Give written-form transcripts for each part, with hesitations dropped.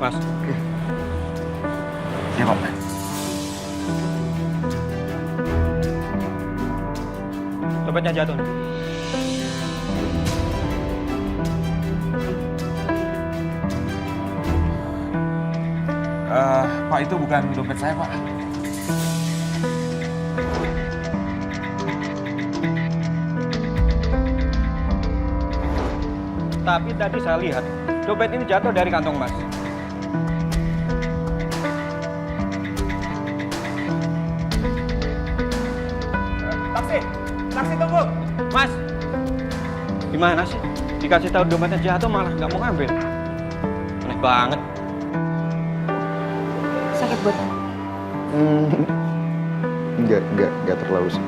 Mas. Iya Pak. Dompetnya jatuh. Pak itu bukan dompet saya Pak. Tapi tadi saya lihat dompet ini jatuh dari kantong Mas. Taksi tunggu. Mas, gimana sih? Dikasih tahu dompetnya jatuh malah nggak mau ngambil. Aneh banget. Sakit buat Enggak terlalu sih.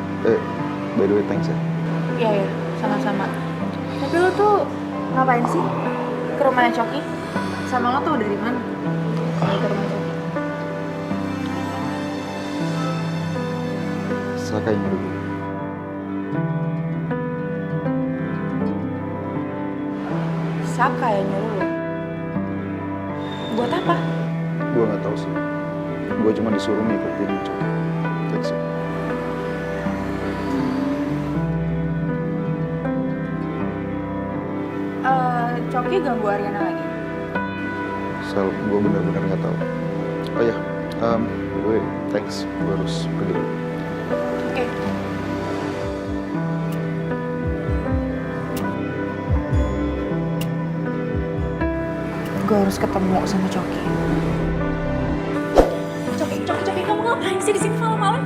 By the way, thanks ya. Iya ya, sama-sama. Tapi lo tuh ngapain sih ke rumahnya Coki? Sama lo tuh dari mana? Ke rumah Coki. Saka yang dulu. Saka yang nyuruh lo. Buat apa? Gue nggak tahu sih. Gue cuma disuruh ngikutin Coki. That's it. Coki ganggu Ariana lagi? Sal, gue benar-benar nggak tahu. Oh ya, gue thanks. Gue harus pergi dulu. Oke. Gue harus ketemu sama Coki. Coki, kamu ngapain sih di sini malam-malam?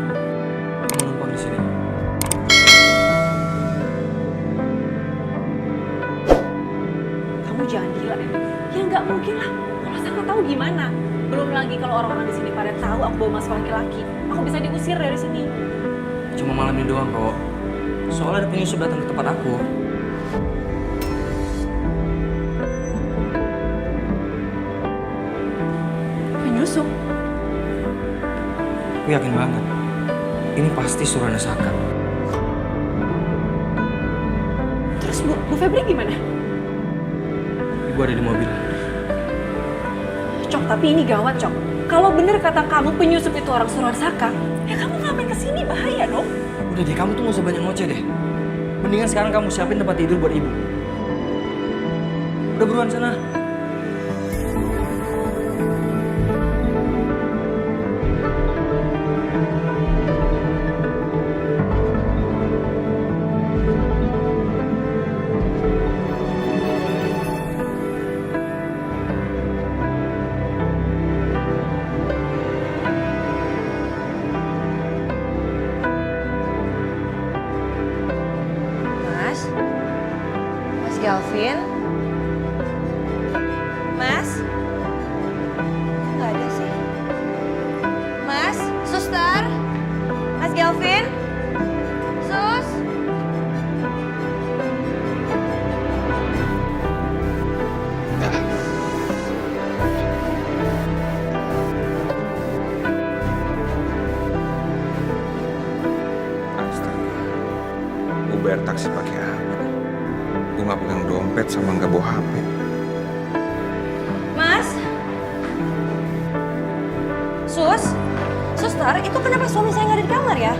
Mau numpang di sini. Kamu jangan gila ya. Ya nggak mungkin lah. Kalau Saka tahu gimana? Belum lagi kalau orang-orang di sini pada tahu aku bawa masuk laki-laki. Aku bisa diusir dari sini. Cuma malam ini doang kok. Soalnya ada penyusup datang ke tempat aku. Penyusup? Aku yakin banget. Ini pasti suruhan Saka. Terus Bu Febri gimana? Ibu ada di mobil. Cok, tapi ini gawat, Cok. Kalau bener kata kamu penyusup itu orang suruhan Saka, ya kamu ngapain kesini? Bahaya dong. Udah deh, kamu tuh gak usah banyak ngoceh deh. Mendingan sekarang kamu siapin tempat tidur buat ibu. Udah buruan sana. Mas Galvin? Mas? Kok nggak ada sih? Mas? Suster? Mas Galvin? Sus? Astaga. Gue bayar taksi pakai apa? Gue nggak pegang dompet sama nggak bawa HP. Mas? Sus? Suster, itu kenapa suami saya nggak ada di kamar ya?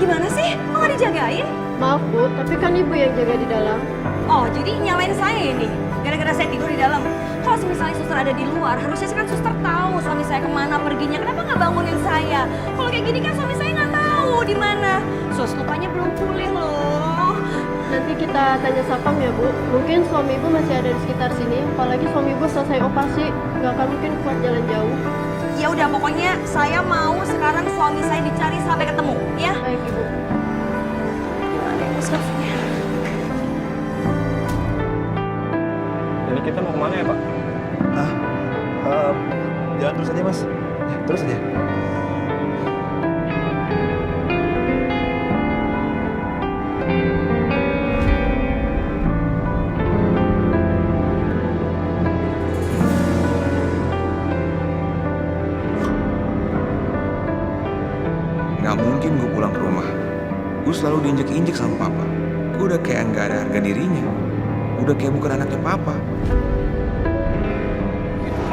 Gimana sih? Kok nggak dijagain? Maaf Bu, tapi kan Ibu yang jaga di dalam. Oh, jadi nyalain saya ini? Gara-gara saya tidur di dalam? Kalau misalnya suster ada di luar, harusnya kan suster tahu suami saya kemana perginya. Kenapa nggak bangunin saya? Kalau kayak gini kan suami saya nggak tahu di mana. Sus, lukanya belum pulih loh. Nanti kita tanya sapam ya Bu. Mungkin suami Ibu masih ada di sekitar sini. Apalagi suami Ibu selesai operasi, nggak akan mungkin kuat jalan jauh. Ya udah, pokoknya saya mau sekarang suami saya dicari sampai ketemu, ya? Baik Ibu. Gimana ya, Mas Gafin? Ini kita mau kemana ya, Pak? Jalan terus aja Mas. Terus aja. Nggak mungkin gue pulang ke rumah. Gue selalu diinjek-injek sama papa. Gue udah kayak nggak ada harga dirinya. Udah kayak bukan anaknya papa.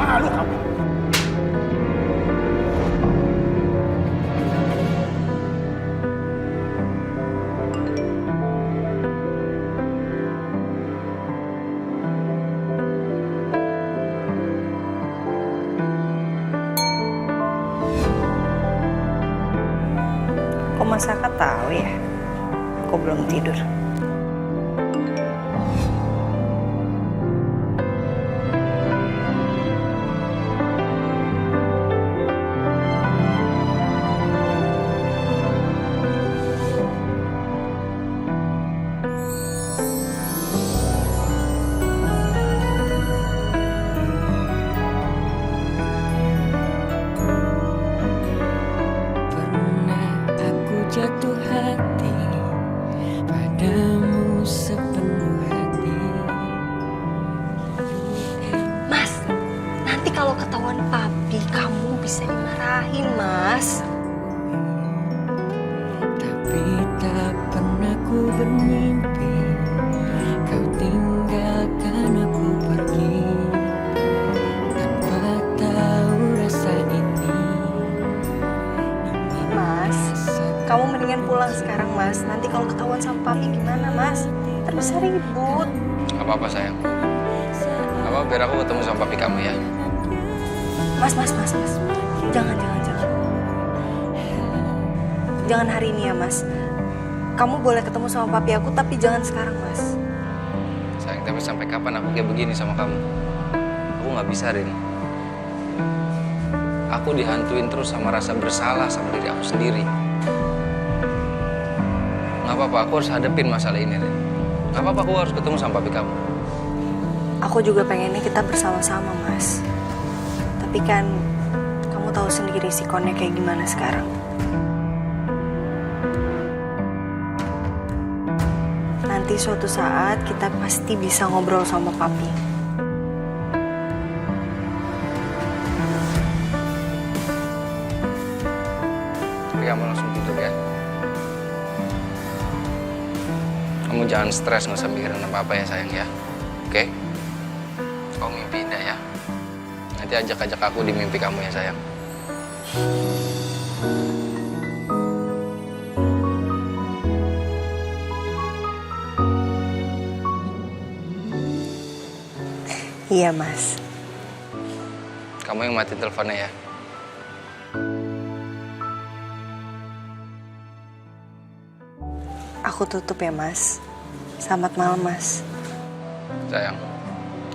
Ma, malu kamu. Kok Mas Saka tahu ya? Aku belum tidur. Jatuh hati padamu sepenuh hati. Mas, nanti kalau ketahuan papi, kamu bisa dimarahin, Mas. Tapi tak pernah ku bermimpi kau tinggalkan aku pergi tanpa tahu rasa ini. Mas, kamu mendingan pulang sekarang, Mas. Nanti kalau ketahuan sama papi gimana, Mas? Ntar bisa ribut. Gak apa-apa sayang. Gak apa-apa, biar aku ketemu sama papi kamu ya. Mas. Jangan. Jangan hari ini ya, Mas. Kamu boleh ketemu sama papi aku, tapi jangan sekarang, Mas. Sayang, tapi sampai kapan aku kayak begini sama kamu? Aku gak bisa, Rin. Aku dihantuin terus sama rasa bersalah sama diri aku sendiri. Gak apa-apa, aku harus hadepin masalah ini, Rin. Gak apa-apa, aku harus ketemu sama papi kamu. Aku juga pengennya kita bersama-sama, Mas. Tapi kan kamu tahu sendiri sikonnya kayak gimana sekarang. Nanti suatu saat kita pasti bisa ngobrol sama papi. Tapi kamu langsung tidur ya. Kamu jangan stres, gak usah mikirin apa-apa ya sayang ya. Oke? Kamu mimpi indah ya. Nanti ajak-ajak aku di mimpi kamu ya sayang. Iya, Mas. Kamu yang mati teleponnya ya. Aku tutup ya, Mas. Selamat malam, Mas. Sayang,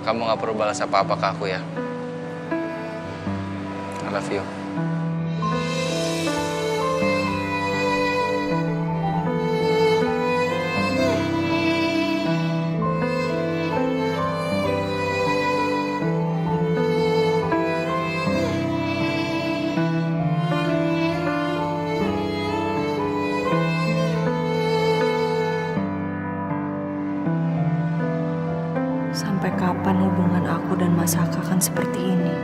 kamu gak perlu balas apa-apa ke aku ya. I love you. Sampai kapan hubungan aku dan Mas Saka akan seperti ini?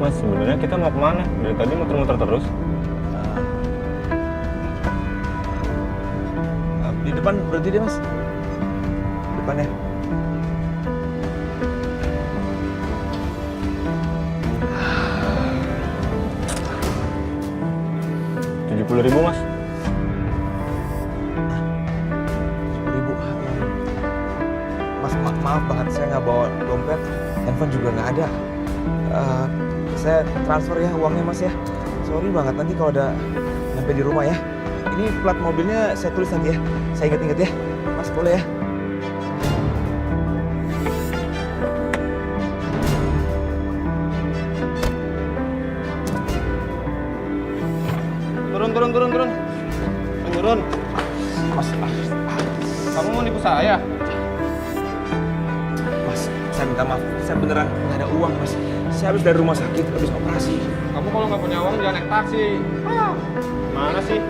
Mas, sebenarnya kita mau kemana? Dari tadi muter-muter terus. Di depan berhenti deh mas. Depan ya. $70.000 mas. 10.000. Mas, maaf banget saya nggak bawa dompet, handphone juga nggak ada. Saya transfer ya uangnya mas ya. Sorry banget, nanti kalau udah nyampe di rumah ya. Ini plat mobilnya saya tulis nanti ya. Saya inget-inget ya. Mas boleh ya. Turun. Mas, kamu mau nipu saya? Mas, saya minta maaf. Saya beneran nggak ada uang, Mas. Saya habis dari rumah sakit, habis operasi. Kamu kalau nggak punya uang jangan naik taksi. Mana sih?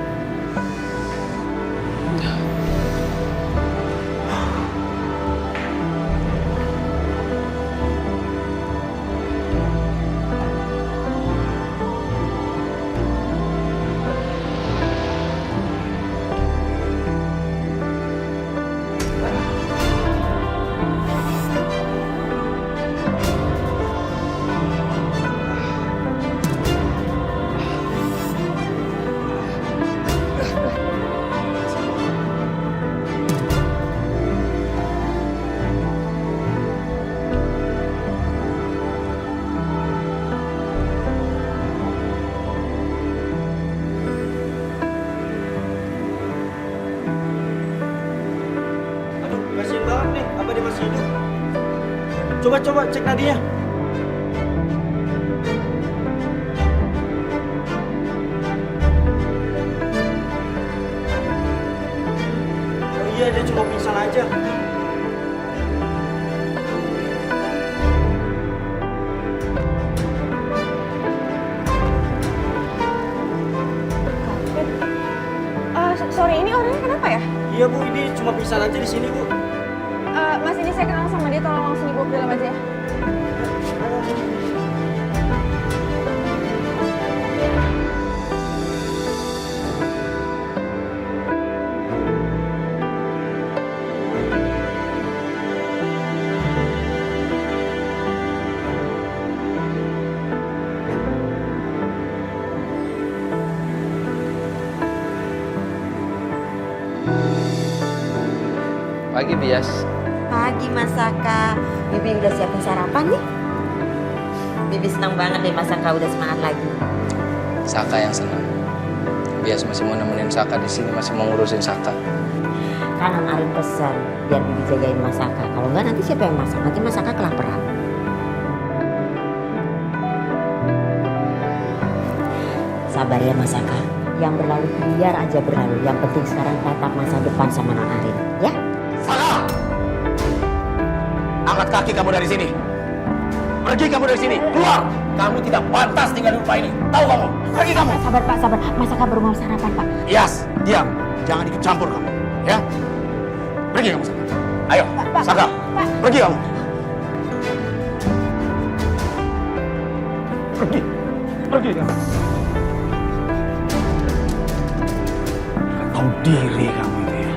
Aduh, kasihan banget nih. Apa dia masih hidup? Coba cek nadinya. Oh iya, dia cuma pingsan aja. Sorry, ini orangnya kenapa ya? Iya Bu, ini cuma pingsan aja di sini Bu. Mas, ini saya kenal sama dia, tolong langsung dibawa ke dalam aja ya. Pagi, Bias. Pagi Mas Saka, Bibi udah siapin sarapan nih. Bibi senang banget deh Mas Saka udah semangat lagi. Saka yang senang. Bias masih mau nemenin Saka di sini, masih mau ngurusin Saka. Kan Om Arin pesan biar Bibi jagain Mas Saka. Kalau enggak nanti siapa yang masak? Nanti Mas Saka kelaparan. Sabar ya Mas Saka. Yang berlalu biar aja berlalu. Yang penting sekarang tatap masa depan sama Non Arin, ya? Saka! Angkat kaki kamu dari sini. Pergi kamu dari sini. Keluar! Kamu tidak pantas tinggal di rumah ini. Tahu kamu? Pergi kamu! Sabar Pak, sabar. Mas Saka baru mau sarapan Pak. Yes, diam. Jangan ikut campur kamu. Ya? Pergi kamu, Saka. Ayo, Saka. Pergi kamu. Pergi kamu. Tahu diri kamu itu ya.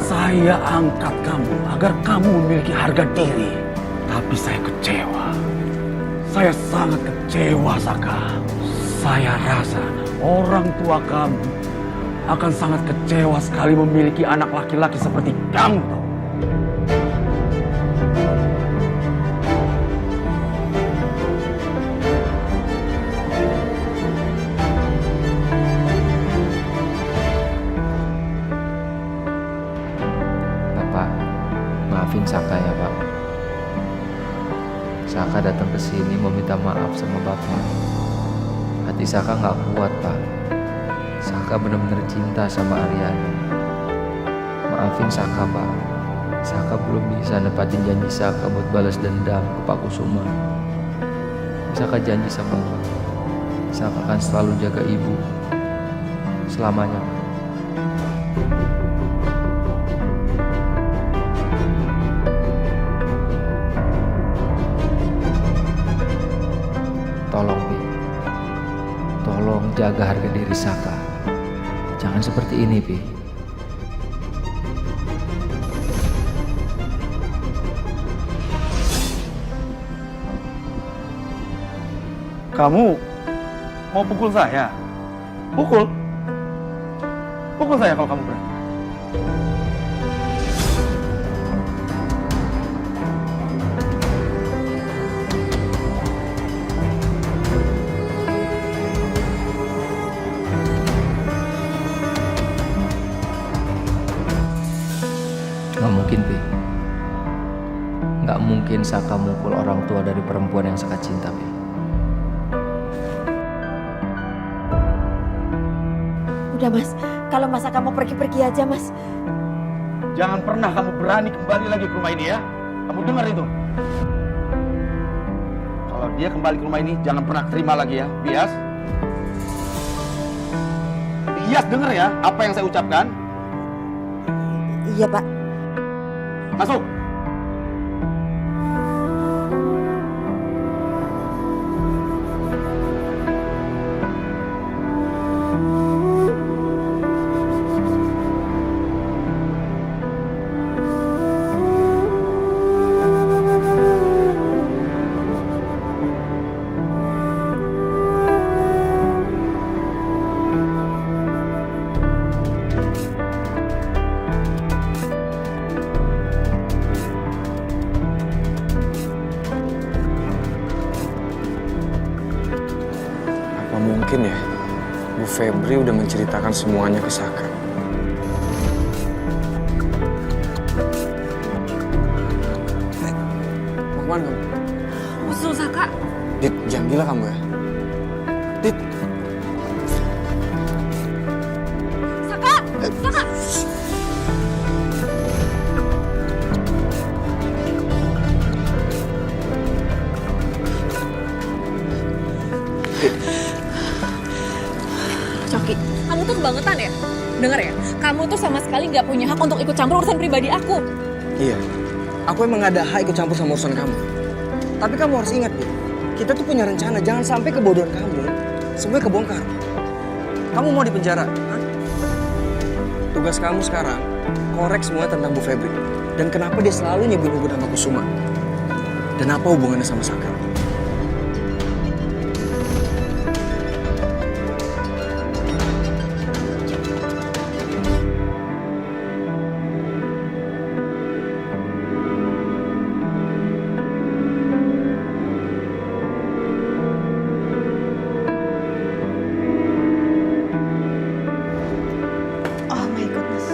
Saya angkat kamu agar kamu memiliki harga diri. Tapi saya kecewa. Saya sangat kecewa, Saka. Saya rasa orang tua kamu akan sangat kecewa sekali memiliki anak laki-laki seperti kamu. Tahu? Bapak, maafin Saka ya, Pak. Saka datang ke sini mau minta maaf sama Bapak. Hati Saka nggak kuat, Pak. Saka benar-benar cinta sama Aryani. Maafin Saka, Pak. Saka belum bisa nepatin janji Saka buat balas dendam ke Pak Kusuma. Saka janji sama Bapak. Saka akan selalu jaga Ibu selamanya, Pak. Tolong, Bi. Tolong jaga harga diri Saka. Jangan seperti ini, Bi. Kamu mau pukul saya? Pukul? Pukul saya kalau kamu berani. Nggak mungkin, Pi. Nggak mungkin Saka mukul orang tua dari perempuan yang Saka cinta, Pi. Udah Mas, kalau Mas Saka mau pergi-pergi aja Mas. Jangan pernah kamu berani kembali lagi ke rumah ini ya. Kamu dengar itu? Kalau dia kembali ke rumah ini, jangan pernah terima lagi ya, Bias. Bias, dengar ya apa yang saya ucapkan. Iya, Pak. Masuk. Apa mungkin ya, Bu Febri udah menceritakan semuanya ke Saka? Mau kemana kamu? Usul Saka. Dit, jangan gila kamu ya. Dit, Saka! Saka! Coki, kamu tuh kebangetan ya? Dengar ya, kamu tuh sama sekali nggak punya hak untuk ikut campur urusan pribadi aku. iya. Aku emang gak ada hak ikut campur sama urusan kamu. Tapi kamu harus ingat, Dit. Kita tuh punya rencana, jangan sampai kebodohan kamu semuanya kebongkar. Kamu mau dipenjara? Hah? Tugas kamu sekarang, korek semua tentang Bu Febri. Dan kenapa dia selalu nyebut-nyebut nama Kusuma. Dan apa hubungannya sama Saka? Oh my goodness.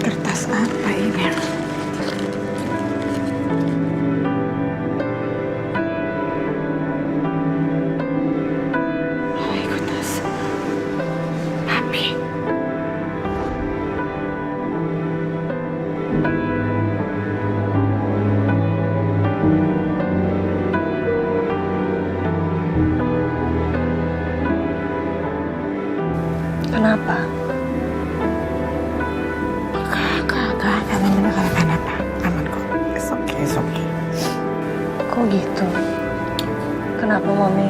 Kertas apa ini? Oh my goodness. Papi. Kenapa? Kagak kenapa-kenapa. Aman kok. It's okay. Kok gitu? Kenapa Mami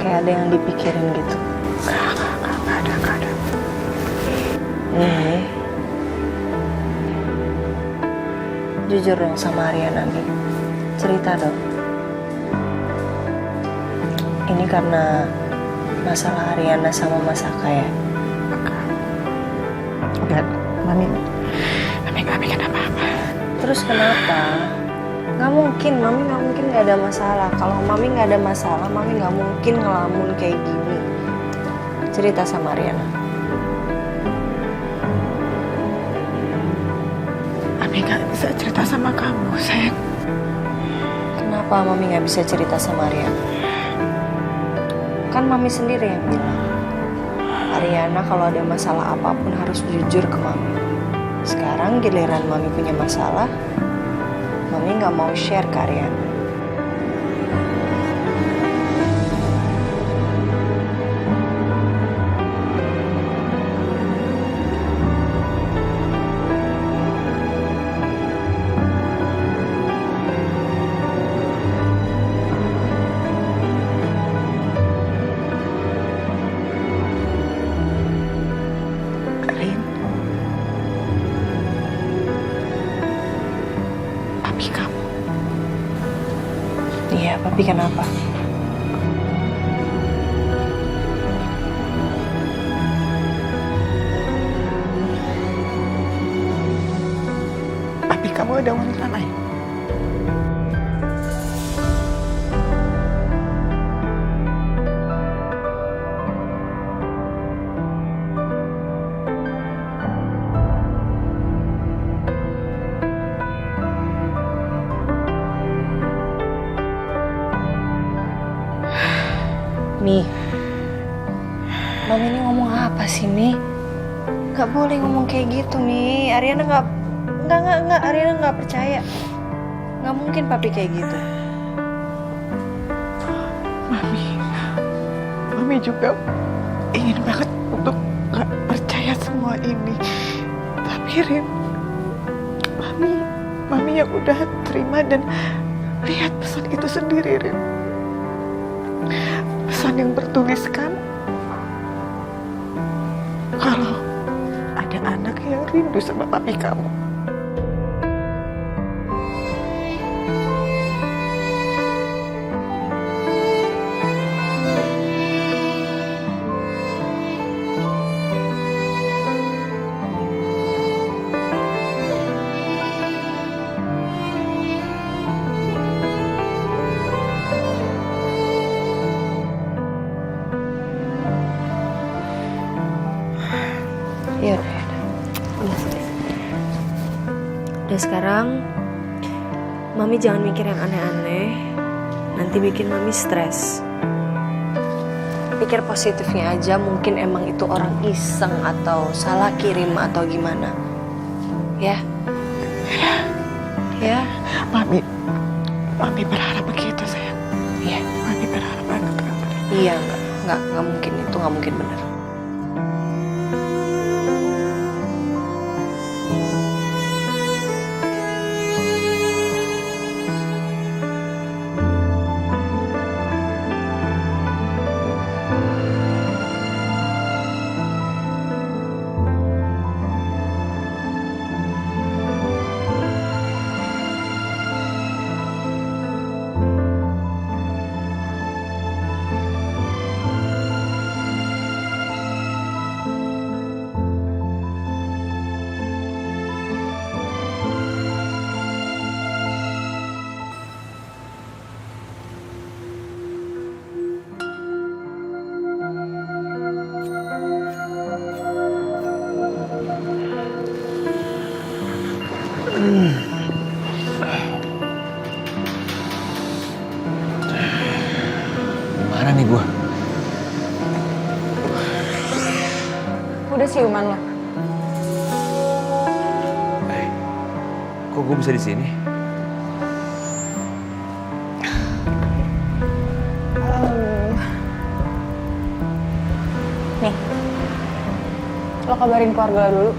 kayak ada yang dipikirin gitu? Kagak ada. Jujur dong sama Ariana, Mi. Cerita dong. Ini karena masalah Ariana sama Mas Saka ya? Udah, Mami gak bikin apa-apa. Terus kenapa? Mami nggak mungkin nggak ada masalah. Kalau Mami nggak ada masalah, Mami nggak mungkin ngelamun kayak gini. Cerita sama Ariana. Mami gak bisa cerita sama kamu, sayang. Kenapa Mami nggak bisa cerita sama Ariana? Kan Mami sendiri yang bilang, Ariana kalau ada masalah apapun harus jujur ke Mami. Sekarang giliran Mami punya masalah, Mami nggak mau share ke Ariana. Rin. Papi kamu. Iya, Papi kenapa? Papi kamu ada wanita lain. Mi, Mami ini ngomong apa sih, Mi? Gak boleh ngomong kayak gitu, Mi. Ariana gak. Ariana gak percaya. Gak mungkin papi kayak gitu. Mami juga ingin banget untuk gak percaya semua ini. Tapi Rin, Mami yang udah terima dan lihat pesan itu sendiri, Rin. Pesan yang bertuliskan kalau ada anak yang rindu sama papi kamu. Udah sekarang, Mami jangan mikir yang aneh-aneh. Nanti bikin Mami stres. Pikir positifnya aja, mungkin emang itu orang iseng atau salah kirim atau gimana. Ya? Ya? Mami berharap begitu, sayang. Iya. Mami berharap banget. Iya, nggak mungkin, itu nggak mungkin benar. Gimana nih gua? Udah siuman lo? Kok gue bisa di sini? Nih, lo kabarin keluarga lo dulu.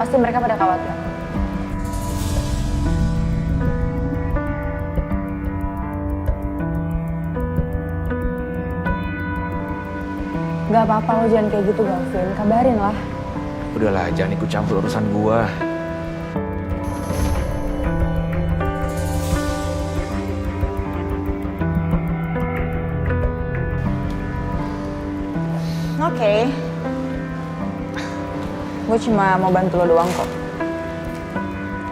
Pasti mereka pada khawatir. Gak apa-apa lo jangan kayak gitu, Gavin. Kabarin lah. Udahlah, jangan ikut campur urusan gua. Oke. Gue cuma mau bantu lo doang kok.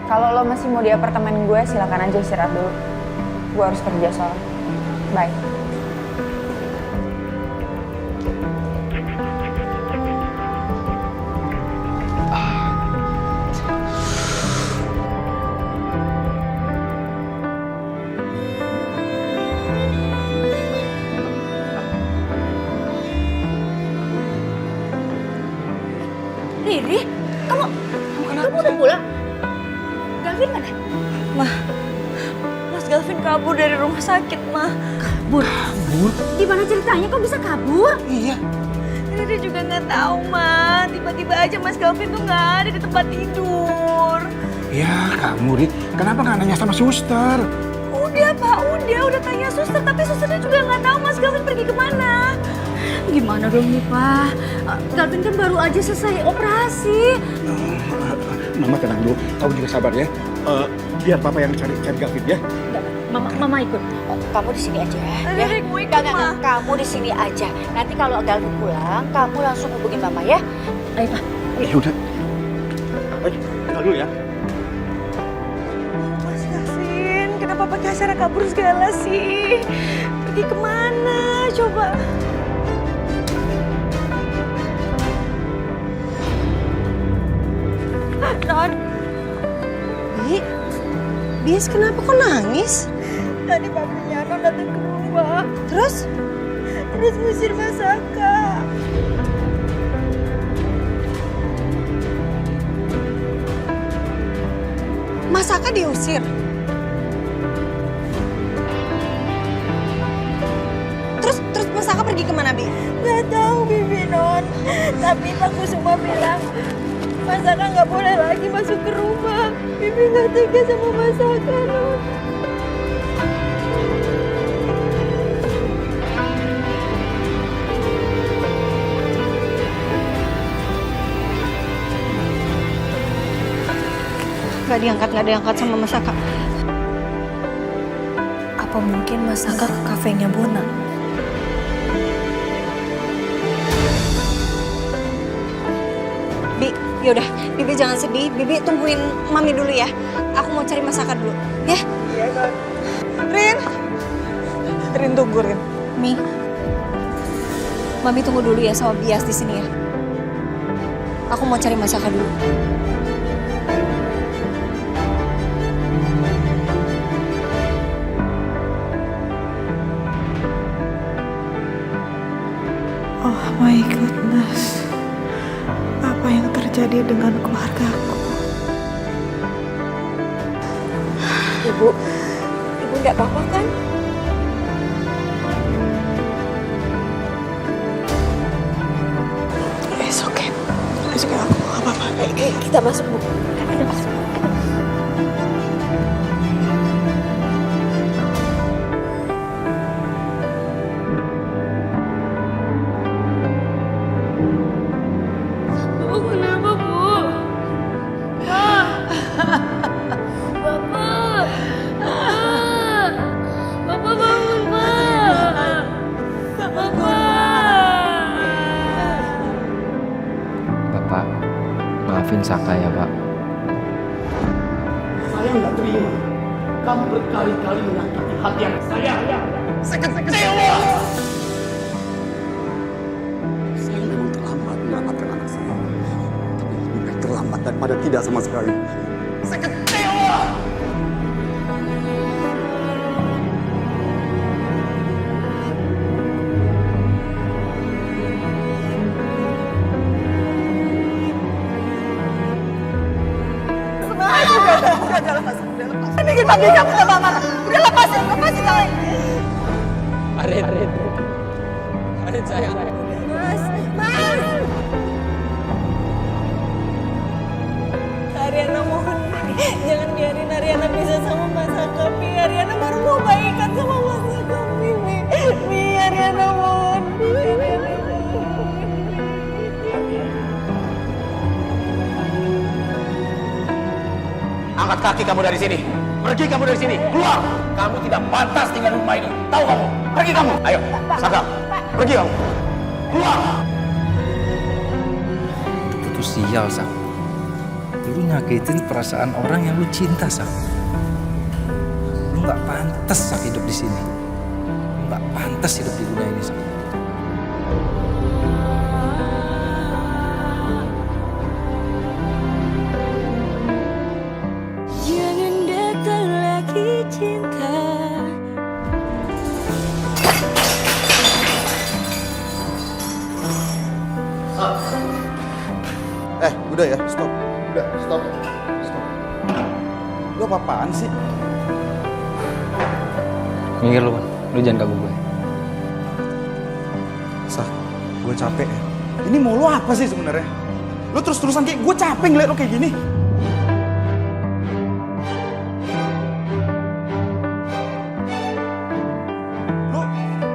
Kalau lo masih mau di apartemen gue, silakan aja istirahat dulu. Gue harus kerja soalnya. Bye. Riri, kamu udah pulang? Galvin mana? Mas Galvin kabur dari rumah sakit, Ma. Kabur? Gimana ceritanya? Kok bisa kabur? Iya. Riri juga nggak tahu, Ma. Tiba-tiba aja Mas Galvin tuh nggak ada di tempat tidur. Ya kamu, Rit. Kenapa nggak nanya sama suster? Udah, Pak. Udah tanya suster. Tapi susternya juga nggak tahu Mas Galvin pergi kemana. Gimana dong nih, Pak? Galvin kan baru aja selesai operasi. Mama tenang dulu. Kamu juga sabar ya. Biar papa yang cari Galvin ya. Mama ikut. Kamu di sini aja ya. Riri, gue ikut, Ma. Kamu di sini aja. Nanti kalau Galvin pulang, kamu langsung hubungin Mama ya. Ayo, Pak. Ya udah. Ayo, tinggal dulu ya. Mas Galvin, kenapa pakai acara kabur segala sih? Pergi kemana? Coba. Non. Bias kenapa kok nangis? Tadi papinya Non datang ke rumah. Terus musir Mas Saka. Mas Saka diusir. Terus Mas Saka pergi kemana, Bi? Gak tahu Bibi Non, tapi Pak Kusuma bilang Mas Saka nggak boleh lagi masuk ke rumah. Bibi nggak tega sama Mas Saka, Non. Gak diangkat sama Mas Saka. Apa mungkin Mas Saka ke kafenya Bona? Bi, yaudah, Bibi jangan sedih. Bibi tungguin Mami dulu ya. Aku mau cari Mas Saka dulu, ya? Iya, Non. Rin tunggu, Rin. Mi, Mami tunggu dulu ya sama Bias di sini ya. Aku mau cari Mas Saka dulu. Oh my goodness. Apa yang terjadi dengan keluargaku? Ibu nggak apa-apa kan? It's okay. It's okay, aku nggak apa-apa. Kita masuk, Bu. Kita masuk. Bu, kenapa, Bu? Pak! Bapak! Bapak bangun, Pak! Bapak, maafin Saka ya Pak. Saya nggak terima. Kamu berkali-kali menyakiti hati anak saya. Saya kecewa. Saya memang terlambat menyelamatkan anak saya. Tapi lebih baik terlambat daripada tidak sama sekali. Saya kecewa. Bikin papi kamu tambah marah. Udah lepasin saya. Arin sayang. Mas! Ariana mohon, jangan biarin Ariana bisa sama Mas Saka, Mi. Ariana baru mau baikan sama Mas Saka, Mi. Ariana mohon, Ariana mohon. Angkat kaki kamu dari sini. Pergi kamu dari sini. Keluar. Kamu tidak pantas tinggal di rumah ini. Tahu kamu? Pergi kamu. Ayo, Saka. Pergi kamu. Keluar. Itu sial, Sak. Lu nyakitin perasaan orang yang lu cinta, Sak. Lu nggak pantas, Sak, hidup di sini. Lu nggak pantas hidup di dunia ini, Sak. Jangan datang lagi cinta. Udah ya, stop. Udah, stop. Lu apa-apaan sih? Minggir lu, Man. Lu jangan ganggu gue. Sah, gue capek ya. Ini mau lu apa sih sebenarnya? Lu terus-terusan kayak gue capek ngeliat lu kayak gini.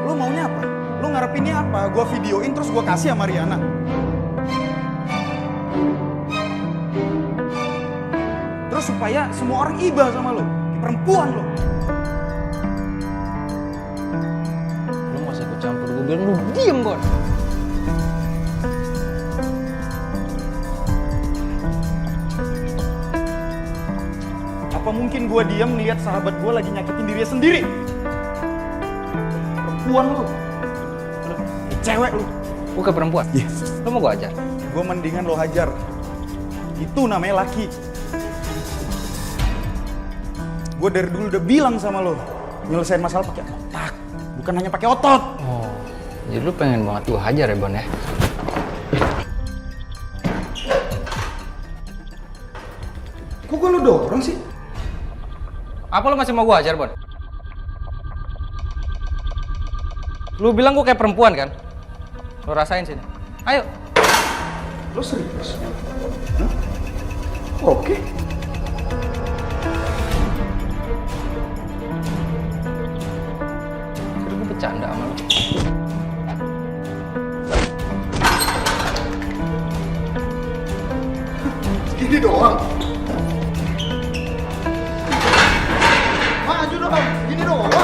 Lu maunya apa? Lu ngarepinnya apa? Gue videoin terus gue kasih sama Riana. Terus supaya semua orang iba sama lu, kayak perempuan lu. Lu gak usah ikut campur, gue bilang lu diem, Bon. Apa mungkin gue diam ngeliat sahabat gue lagi nyakitin dirinya sendiri? Perempuan lu. Cewek lu. Gue ke perempuan? Iya. Lu mau gue ajar? Gue mendingan lo hajar. Itu namanya laki. Gue dari dulu udah bilang sama lo, nyelesain masalah pakai otak, bukan hanya pakai otot. Oh, jadi lu pengen banget gue hajar ya, Bon ya? Kok gue lo dorong sih? Apa lo masih mau gue ajar, Bon? Lu bilang gue kayak perempuan kan? Lo rasain sini. Ayo. Lo serius? Hah? Oke. Kira gue bercanda sama lo. Segini doang. Maju dong, segini doang.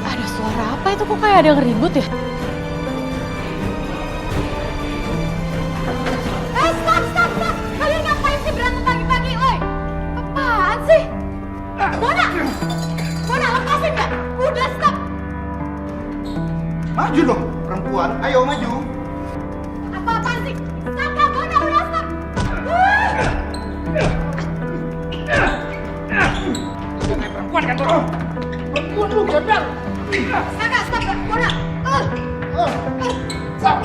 Ada suara apa itu? Kok kayak ada yang ribut ya? Stop! Kalian ngapain sih berantem pagi-pagi, oi? Apaan sih? Mona, lepasin gak? Udah, stop! Maju dong, perempuan. Ayo maju. Apa-apaan sih? Saka, Mona, udah stop! Perempuan kan, Bon? Perempuan lu gagal. Saka, stop, Mona! Stop!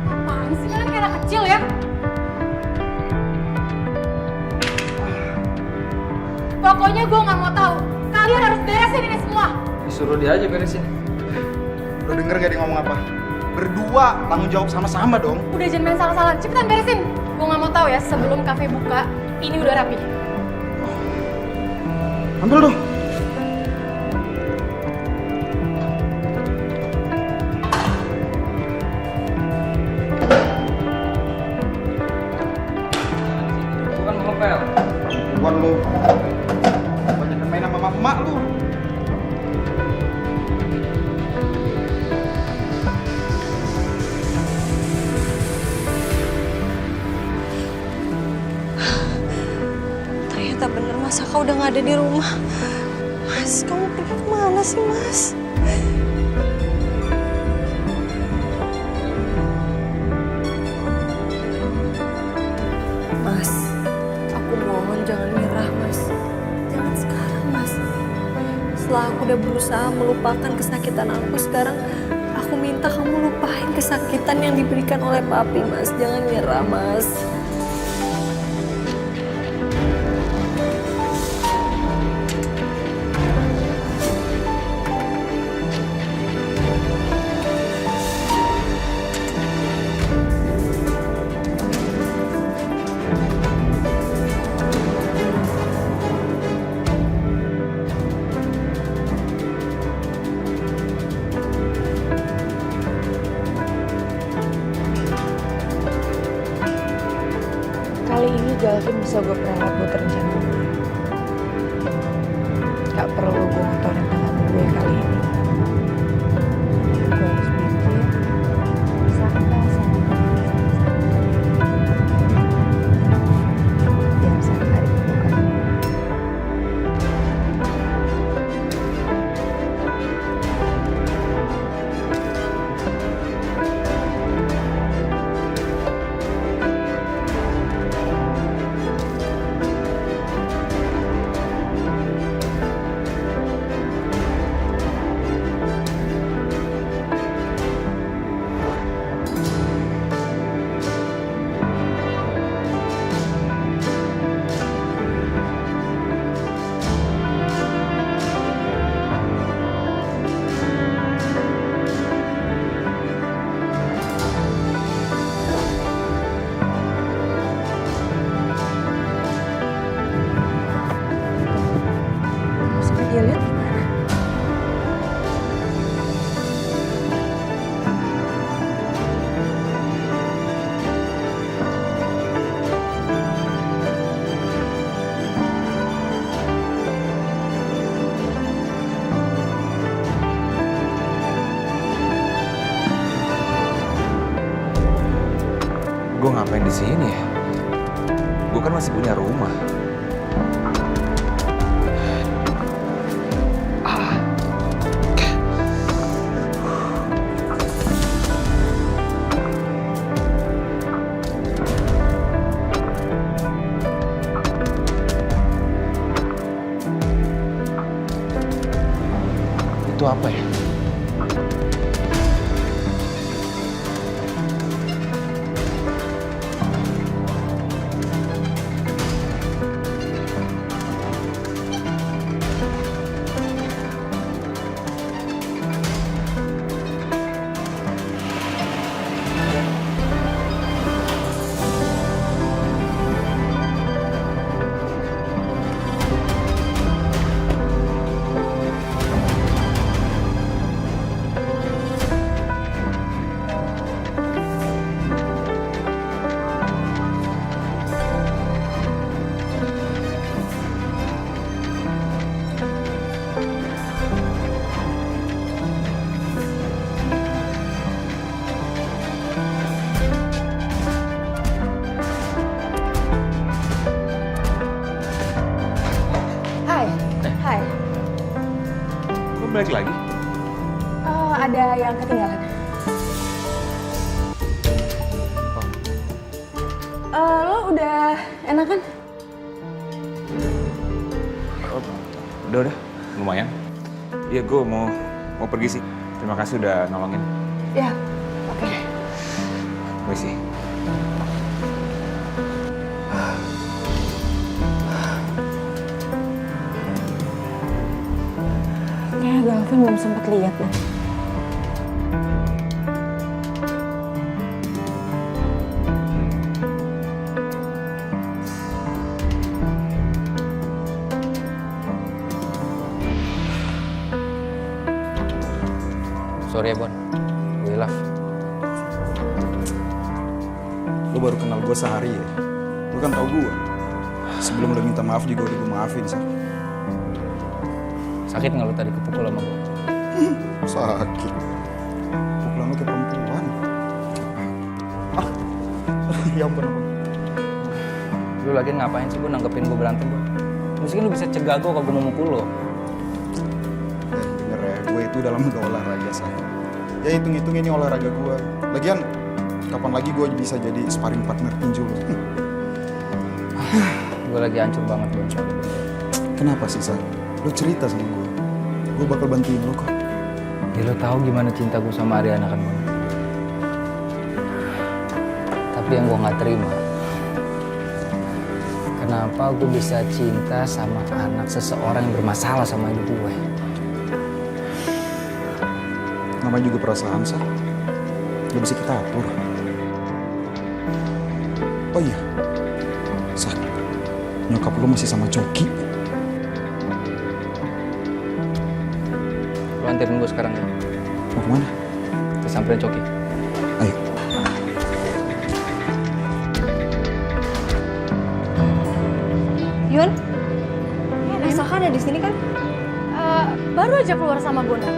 Apaan sih? Kalian kayak anak kecil ya? Pokoknya gue gak mau tahu. Kalian harus beresin ini semua. Disuruh dia aja beresin. Lo denger gak dia ngomong apa? Berdua tanggung jawab sama-sama dong. Udah jangan main salah-salah. Cepetan beresin. Gue gak mau tahu ya sebelum kafe buka. Ini udah rapi. Ambil dong. Bukan ngepel. Buat lo. Banyak main sama emak lu. Ternyata bener Mas Saka udah gak ada di rumah. Mas, kamu pergi kemana sih Mas? Mas, aku mohon jangan nyerah Mas. Jangan sekarang Mas. Setelah aku udah berusaha melupakan kesakitan aku, sekarang aku minta kamu lupain kesakitan yang diberikan oleh papi Mas. Jangan nyerah Mas. Kali ini Galvin bisa gue perawat buat rencana gue. Gak perlu gue ngotorin tangan gue kali ini. Gue harus bikin Saka sama Galvin sama-sama. Biar Saka ditemukan. Sampai dia lihat gimana? Gue ngapain di sini ya? Gue kan masih punya rumah. itu apa ya? Hai. Lo balik lagi? Ada yang ketinggalan. Lo udah enakan? Udah, lumayan. Iya, gue mau pergi sih. Terima kasih udah nolongin. Ya, oke. Permisi. Kayaknya Galvin belum sempat lihat deh. Sorry ya, Bon. Gue love. Lo baru kenal gue sehari ya. Lo kan tau gue. Sebelum lo minta maaf juga udah gue maafin, Sa. Sakit nggak lo tadi kepukul sama gue? Sakit. Pukulan lo kayak perempuan. Ya ampun. Lu lagi ngapain sih, Bon, nanggepin gue berantem, Bon? Mungkin lu bisa cegah gue kalau gue mau mukul lo. Denger ya, gue itu dalam olahraga, Sa. Ya hitung-hitung ini olahraga gue. Lagian, kapan lagi gue bisa jadi sparring partner tinju lo? Gue lagi hancur banget, Bon. Kenapa sih, Sa? Lo cerita sama gue. Gue bakal bantuin lo kok. Ya lo tahu gimana cinta gue sama Ariana kan, Bon? Tapi yang gue nggak terima, kenapa gue bisa cinta sama anak seseorang yang bermasalah sama hidup gue? Namanya juga perasaan, Sa. Gak bisa kita atur. Oh iya, Sa. Nyokap lo masih sama Coki. Lo anterin gue sekarang ya. Mau kemana? Kita samperin Coki. Ayo. Yun, Saka ada di sini kan? Baru aja keluar sama Bona.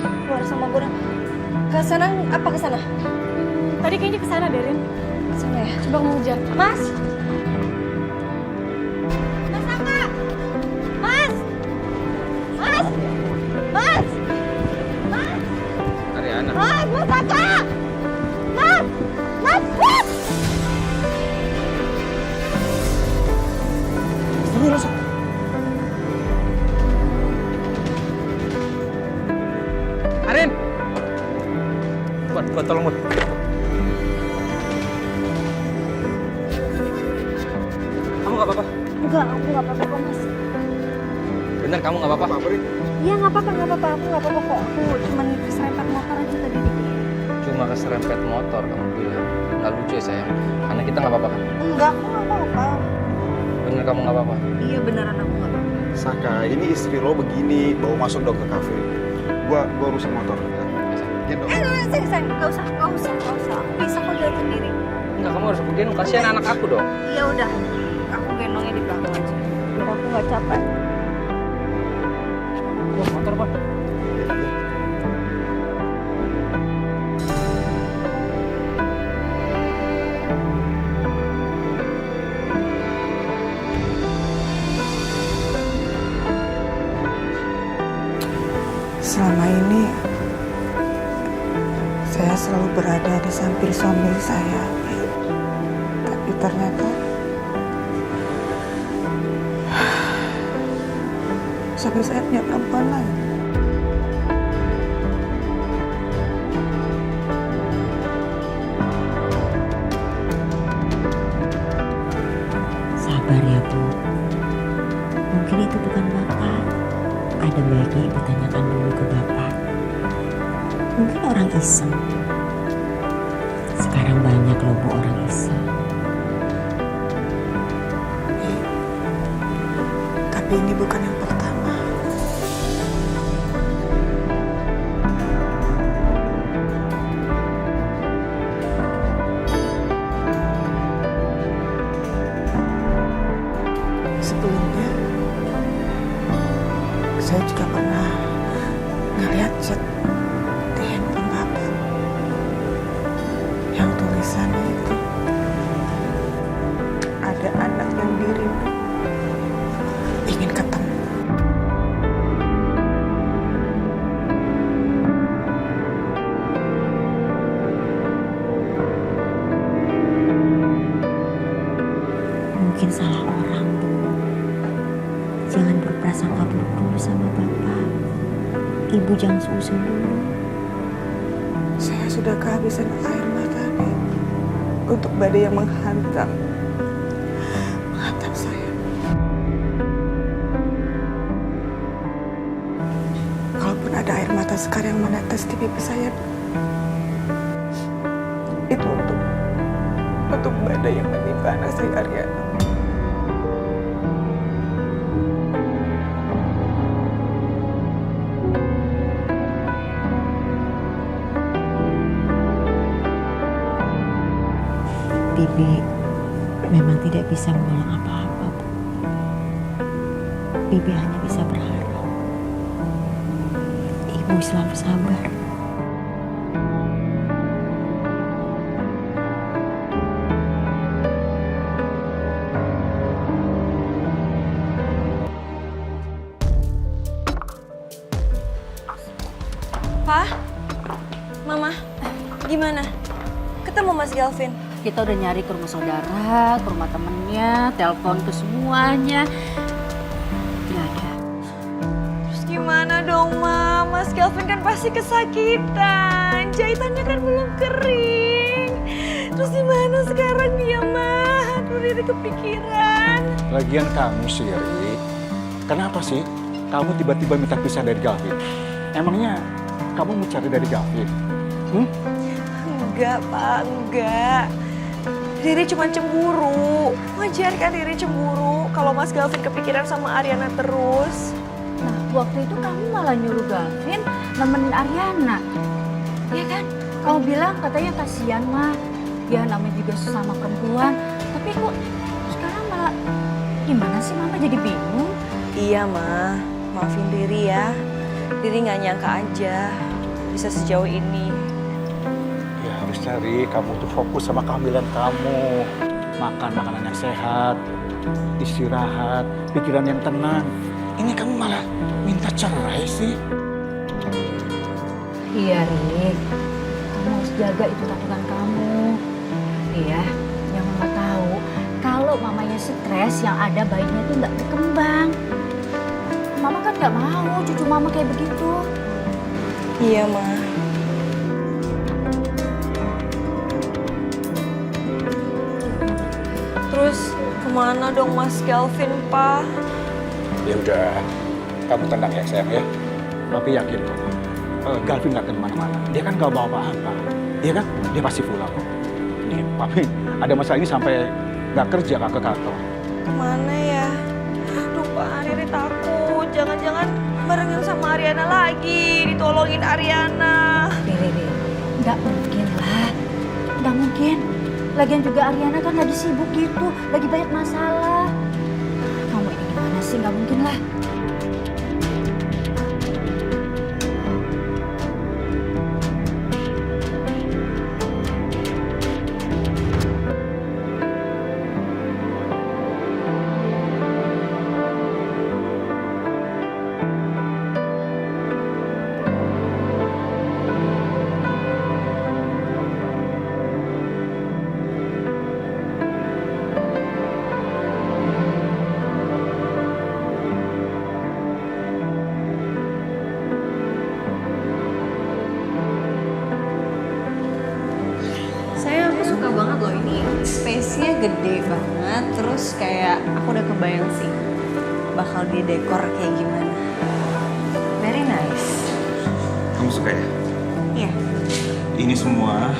Keluar sama Bona. Ke sana apa ke sana? Tadi kayaknya ke sana, Derin. Ke sana ya. Coba ngejar. Mas. Mas Saka. Mas. Mas. Mas. Mas. Ariana. Mas Saka. Mas. Mas. Mas. Tunggu, Sa. Arin! Buat tolong, Bud. Kamu nggak apa-apa? Enggak, aku nggak apa-apa kok, Mas. Bener, kamu nggak apa-apa? Iya nggak apa-apa, nggak apa-apa. Aku nggak apa-apa kok. Aku cuman keserempet motor aja tadi. Cuma keserempet motor, kamu bilang. Nggak lucu ya, sayang. Karena kita nggak apa-apa kan? Enggak, aku nggak apa-apa. Bener, kamu nggak apa-apa? Iya beneran aku nggak apa-apa. Saka, ini istri lo begini, bawa masuk dong ke kafe. Gua urusin motor. Ya. Gendong. Sayang, nggak usah. Aku bisa kok jalan sendiri. Enggak, kamu harus gendong. Kasihan anak aku dong. Iya udah, aku gendongnya di belakang aja. Biar aku nggak capek. Wah, motor, Bon. Selama ini saya selalu berada di samping suami saya, tapi ternyata suami saya punya perempuan lain. ada baiknya ibu tanyakan dulu ke bapak. Mungkin orang iseng. Sekarang banyak loh bu orang iseng. Tapi ini bukan yang pertama. Sebelumnya, saya juga pernah ngeliat chat di handphone bapak. Yang tulisannya itu, ada anak yang dirindu, ingin ketemu. Mungkin salah orang bu. Jangan berprasangka buruk dulu sama bapak. Ibu jangan susun dulu. Saya sudah kehabisan air mata nih untuk badai yang menghantam saya. Kalaupun ada air mata sekarang yang menetes di pipi saya, itu untuk badai yang menimpa anak saya Ariana. Bibi memang tidak bisa menolong apa-apa, Bu. Bibi hanya bisa berharap. Ibu selalu sabar. Pak, Mama, gimana? Ketemu Mas Galvin? Kita udah nyari ke rumah saudara, ke rumah temennya, telepon ke semuanya. Gak ada. Terus gimana dong, Ma? Mas Galvin kan pasti kesakitan. Jahitannya kan belum kering. Terus gimana sekarang dia, Ma? Aduh, Riri kepikiran. Lagian kamu sih, Riri. Kenapa sih kamu tiba-tiba minta pisah dari Galvin? Emangnya kamu mencari dari Galvin? Enggak, Pak, enggak. Riri cuma cemburu. Wajar kan Riri cemburu kalau Mas Galvin kepikiran sama Ariana terus. Nah, waktu itu kamu malah nyuruh Galvin nemenin Ariana. Ya kan? Kamu bilang katanya kasihan, Ma. Ya namanya juga sesama perempuan. Tapi kok sekarang malah gimana sih, Mama jadi bingung? Iya, Ma. Maafin Riri ya. Riri nggak nyangka aja bisa sejauh ini. Ya harus cari, kamu tuh fokus sama kehamilan kamu. Makan makanan yang sehat, istirahat, pikiran yang tenang. Ini kamu malah minta cerai sih. Iya, Rik. Kamu harus jaga itu tabungan kamu. Iya, yang Mama tahu, kalau mamanya stres yang ada bayinya itu nggak berkembang. Mama kan nggak mau cucu Mama kayak begitu. Iya, Ma. Terus kemana dong Mas Galvin, Pak? Ya udah, kamu tenang ya sayang ya. Tapi yakin kok, Galvin nggak kemana-mana. Dia kan nggak bawa apa-apa. Dia kan, dia pasti pulang kok. Nih, Papi ada masalah ini sampai nggak kerja ke kantor. Kemana ya? Aduh, Pak, Riri takut. Jangan-jangan barengin sama Ariana lagi. Ditolongin Ariana. Riri, nggak mungkin lah. Nggak mungkin. Lagian juga Ariana kan lagi sibuk gitu. Lagi banyak masalah. Kamu ini gimana sih? Nggak mungkin lah. Suka banget loh, ini space-nya gede banget. Terus kayak aku udah kebayang sih bakal di dekor kayak gimana. semua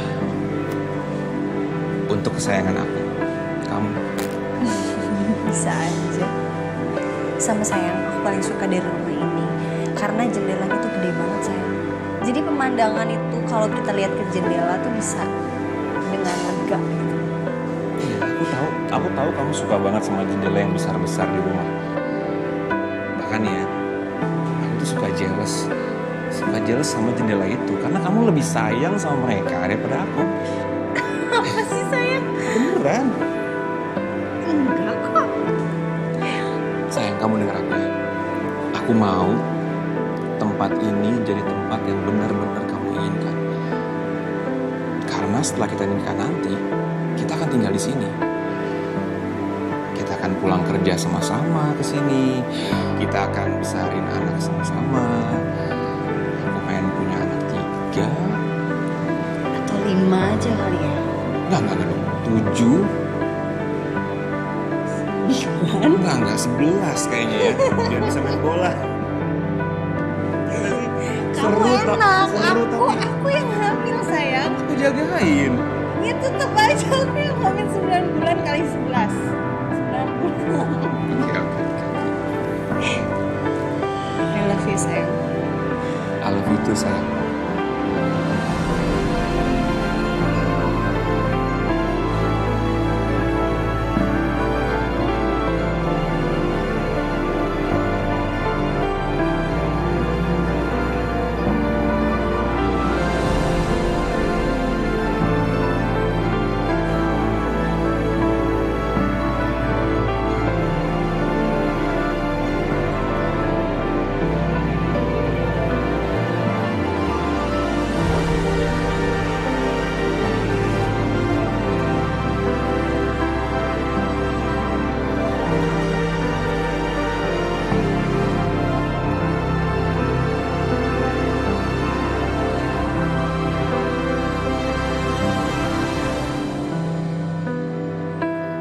untuk kesayangan aku, kamu. Bisa aja. Sama sayang, aku paling suka dari rumah ini karena jendelanya tuh gede banget sayang. Jadi pemandangan itu kalau kita lihat ke jendela tuh bisa dengan lega gitu. Iya, aku tahu kamu suka banget sama jendela yang besar-besar di rumah. Bahkan ya, aku tuh suka jealous sama jendela itu karena kamu lebih sayang sama mereka daripada aku. Apa sih sayang? Beneran. Enggak kok. Sayang, kamu denger aku ya. Aku mau tempat ini jadi tempat yang benar-benar kamu inginkan. Karena setelah kita nikah nanti, kita akan tinggal di sini. Kita akan pulang kerja sama-sama ke sini. Kita akan besarin anak sama-sama. Aku pengen punya anak 3 Atau 5 aja kali ya. Enggak, 7. Enggak, 11 kayaknya ya. Biar bisa main bola. Kamu enak, aku yang hamil sayang. Aku jagain. Ya tetep aja aku yang hamil 9 bulan kali 11. 9 bulan. I love you sayang. I love you too, sayang.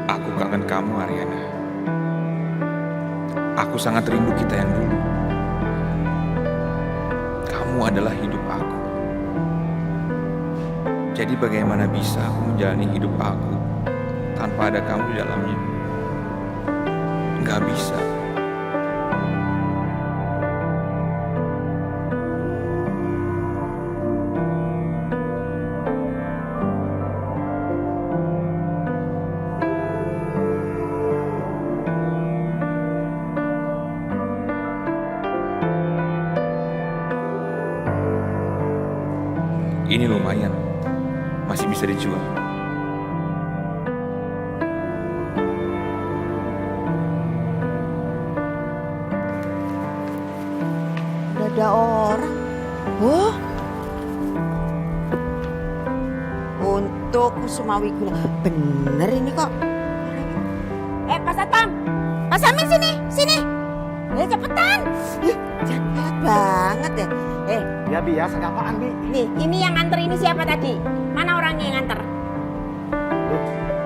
Aku kangen kamu, Ariana. Aku sangat rindu kita yang dulu. Kamu adalah hidup aku. Jadi bagaimana bisa aku menjalani hidup aku tanpa ada kamu di dalamnya? Gak bisa. Ini lumayan, masih bisa dijual. Udah ada orang. Oh, untuk Kusumawi Gula. Bener ini kok. Pak Satpam, Pak Samin sini. Cepetan. Jangan telat banget ya. Ya biasa, ada apaan Bi? Nih, ini yang nganter ini siapa tadi? Mana orangnya yang nganter?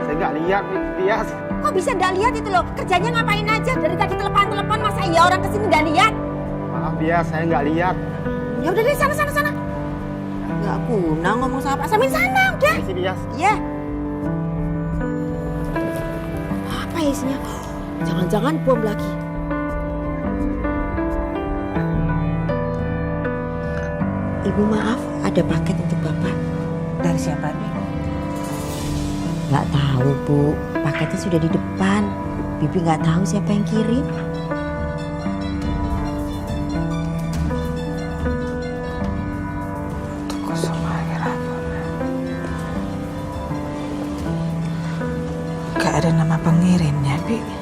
Saya nggak lihat Bias. Kok bisa nggak lihat itu loh? Kerjanya ngapain aja? Dari tadi telepon masa iya orang kesini nggak lihat? Maaf Bias, saya nggak lihat. Ya udah deh sana. Nggak guna ngomong sama Pak Samin sana udah. Sini Bias. Iya. Apa ya isinya? Jangan-jangan bom lagi. Ibu maaf, ada paket untuk Bapak. Dari siapa nih? Nggak tahu Bu, paketnya sudah di depan. Bibi nggak tahu siapa yang kirim. Tunggu sama Gak ada nama pengirimnya, Bi.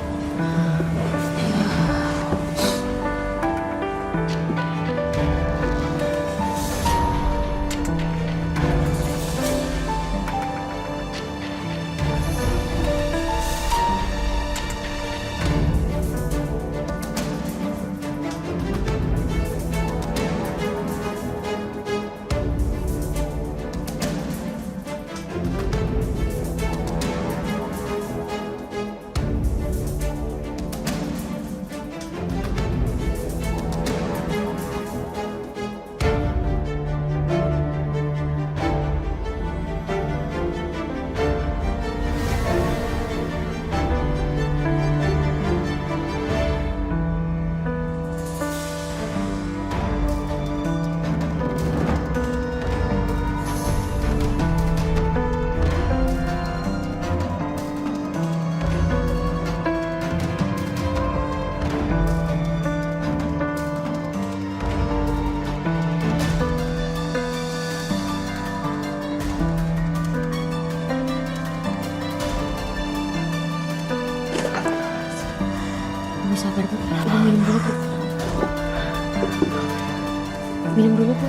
Minum dulu, Bu.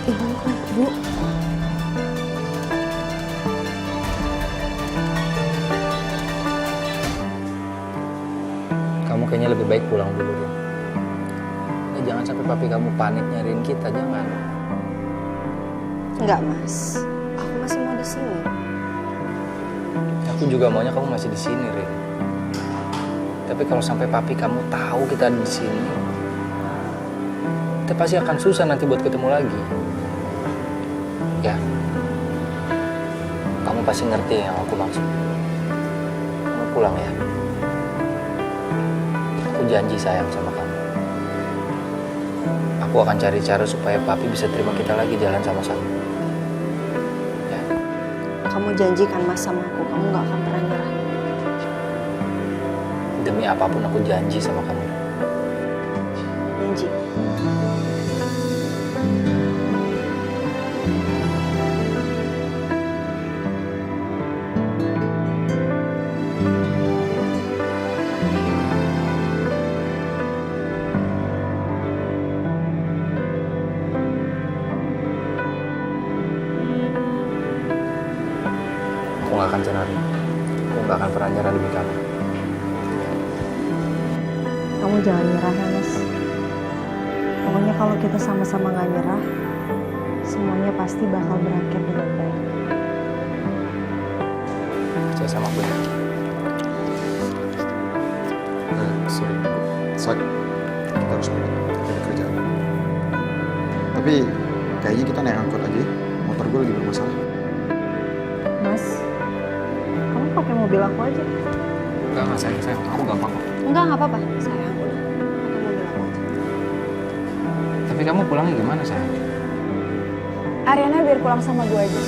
Ibu kok, Bu. Kamu kayaknya lebih baik pulang dulu, Rin. Jangan sampai papi kamu panik nyariin kita, jangan. Enggak, Mas. Aku masih mau di sini. Aku juga maunya kamu masih di sini, Rin. Tapi kalau sampai papi kamu tahu kita ada di sini, kita pasti akan susah nanti buat ketemu lagi. Ya, kamu pasti ngerti yang aku maksud. Kamu pulang ya. Aku janji sayang sama kamu. Aku akan cari cara supaya papi bisa terima kita lagi jalan sama-sama. Ya. Kamu janjikan Mas sama aku, kamu gak akan pernah nyerah. Demi apapun aku janji sama kamu. Janji. Aku gak akan nyerah. Aku gak akan pernah nyerah demi kamu. Kamu jangan nyerah ya, Mas. Pokoknya kalau kita sama-sama gak nyerah, semuanya pasti bakal berakhir dengan baik. Percaya sama aku ya. Sorry, Sak, kita harus balik ke kerjaan. Tapi kayaknya kita naik angkot aja. Motor gue lagi bermasalah. Mas, kamu pakai mobil aku aja. Enggak, sayang. Aku gampang kok. Enggak apa-apa. Sayang, udah. Pakai mobil aku aja. Tapi kamu pulangnya gimana, sayang? Ariana biar pulang sama gue aja.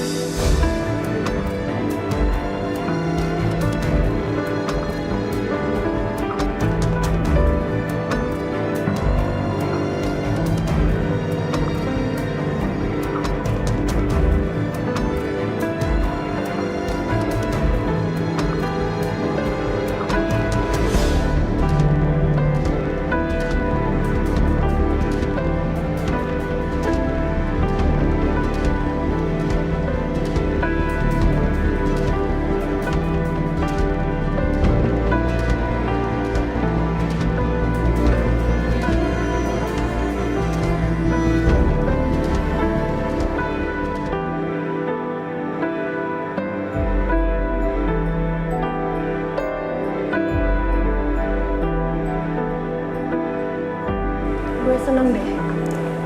Gue seneng deh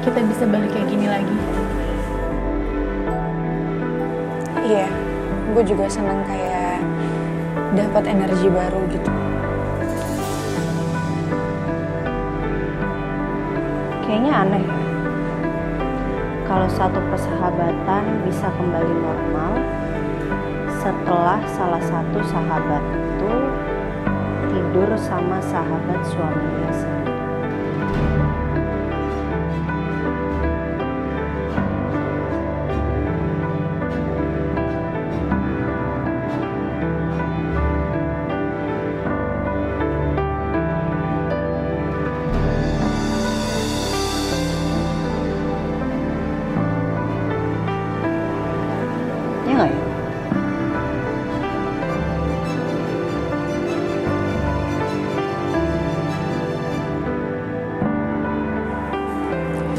kita bisa balik kayak gini lagi. Iya, gue juga seneng kayak dapat energi baru gitu. Kayaknya aneh ya. Kalau satu persahabatan bisa kembali normal setelah salah satu sahabat itu tidur sama sahabat suaminya sendiri. Ya nggak ya?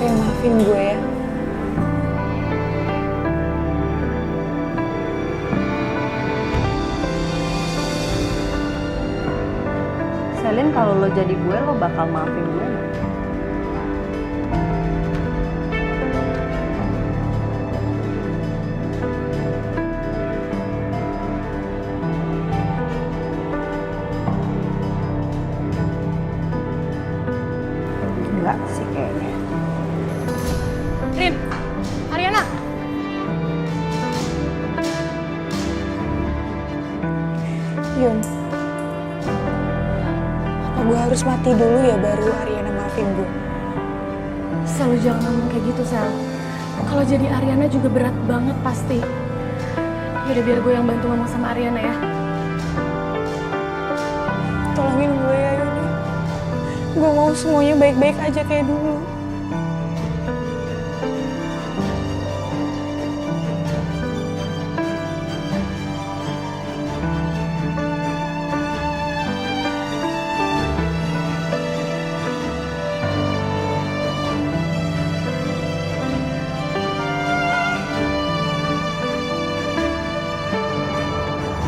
Maafin gue ya. Selin, kalau lo jadi gue, lo bakal maafin gue nggak? Enggak sih kayaknya. Rin, Ariana. Yun, apa gue harus mati dulu ya baru Ariana maafin gue? Sel, lu jangan ngomong kayak gitu, Sel. Kalau jadi Ariana juga berat banget pasti. Yaudah, biar gue yang bantu ngomong sama Ariana ya. Tolongin gue ya, Yun. Gue mau semuanya baik-baik aja kayak dulu.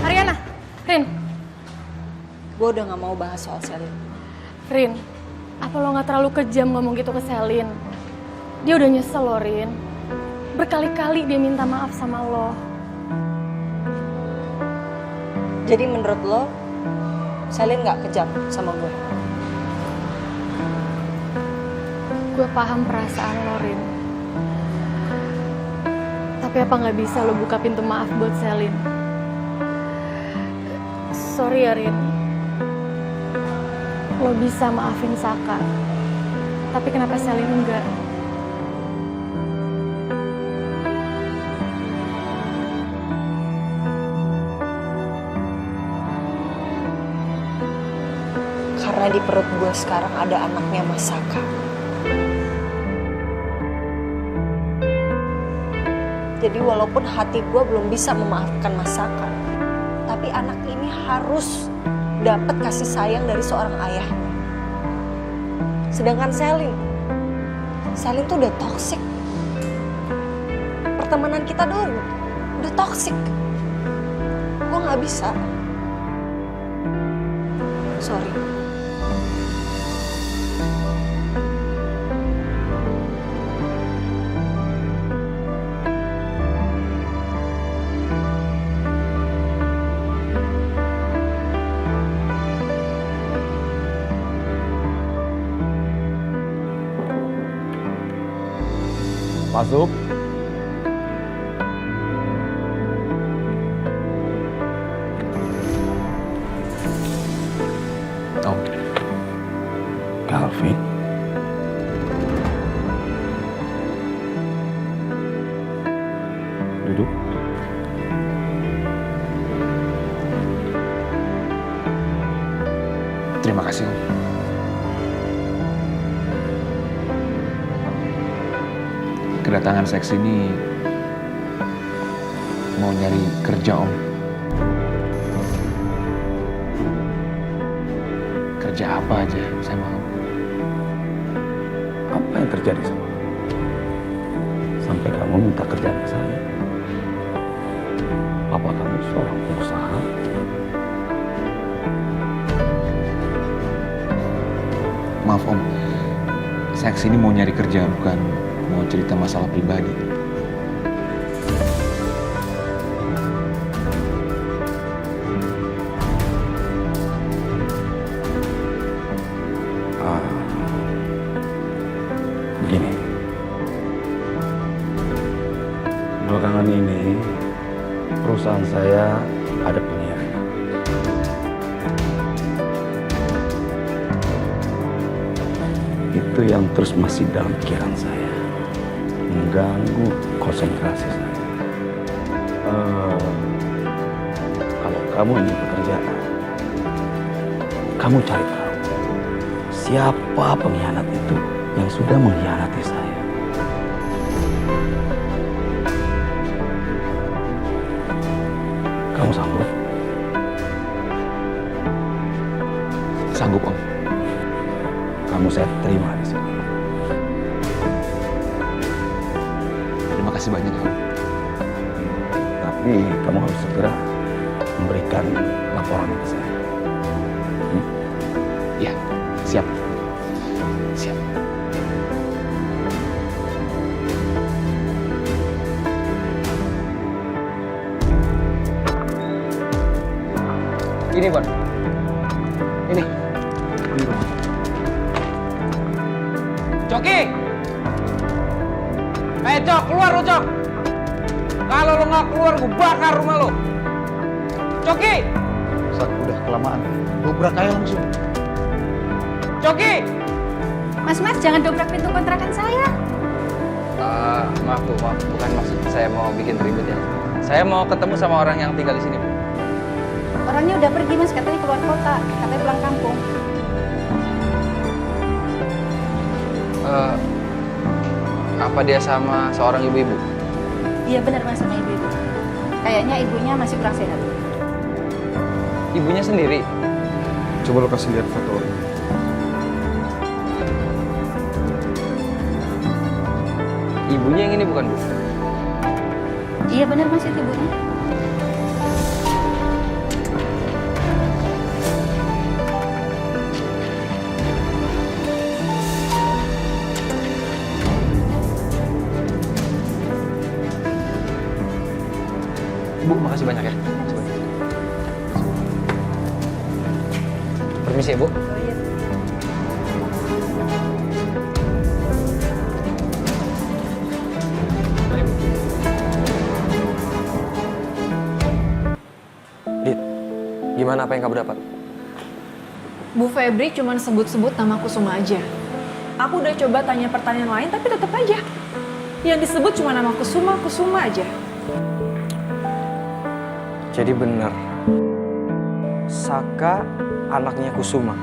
Ariana, Rin. Gue udah gak mau bahas soal Selin. Rin, apa lo gak terlalu kejam ngomong gitu ke Selin? Dia udah nyesel loh, Rin. Berkali-kali dia minta maaf sama lo. Jadi menurut lo, Selin gak kejam sama gue? Gue paham perasaan lo, Rin. Tapi apa gak bisa lo buka pintu maaf buat Selin? Sorry ya, Rin. Lo bisa maafin Saka. Tapi kenapa Selin enggak? Karena di perut gue sekarang ada anaknya Mas Saka. Jadi walaupun hati gue belum bisa memaafkan Mas Saka, tapi anak ini harus dapat kasih sayang dari seorang ayahnya. Sedangkan Selin tuh udah toksik. Pertemanan kita udah toksik. Gue nggak bisa. Sorry. Masuk. Om. Calvin. Duduk. Terima kasih, Om. Kedatangan saya kesini mau nyari kerja, Om. Kerja apa aja saya mau. Apa yang terjadi sama kamu? Sampai kamu minta kerja ke saya. Apa kamu seorang pengusaha? Maaf, Om. Saya kesini mau nyari kerja, bukan mau cerita masalah pribadi. Begini. Belakangan ini perusahaan saya ada pengkhianat. Itu yang terus masih dalam pikiran saya, mengganggu konsentrasi saya. Kalau kamu ingin pekerjaan, kamu cari tahu siapa pengkhianat itu yang sudah mengkhianati saya. Kamu sanggup? Sanggup, Om. Kamu saya terima di sini. Terima kasih banyak, Om. Tapi kamu harus segera memberikan laporan ke saya. Ya, siap. Siap. Ini, Bon. Ini. Coki! Cok, keluar lo, Cok! Kalau lo nggak keluar, gue bakar rumah lo. Coki! Ustaz, udah kelamaan. Dobrak aja langsung. Coki! Mas, jangan dobrak pintu kontrakan saya. Maaf Bu, maaf. Bukan maksud saya mau bikin ribut ya. Saya mau ketemu sama orang yang tinggal di sini, Bu. Orangnya udah pergi, Mas. Katanya keluar kota. Katanya pulang kampung. Apa dia sama seorang ibu-ibu? Iya benar mas, sama ibu-ibu. Kayaknya ibunya masih kurang sehat. Ibunya sendiri? Coba lo kasih lihat foto. Ibunya yang ini bukan, Bu? Iya benar mas, itu ibunya. Bu, makasih banyak ya. Permisi ya, Bu. Dit, gimana apa yang kamu dapat? Bu Febri cuma sebut-sebut nama Kusuma aja. Aku udah coba tanya pertanyaan lain tapi tetap aja. Yang disebut cuma nama Kusuma, Kusuma aja. Jadi benar, Saka anaknya Kusuma.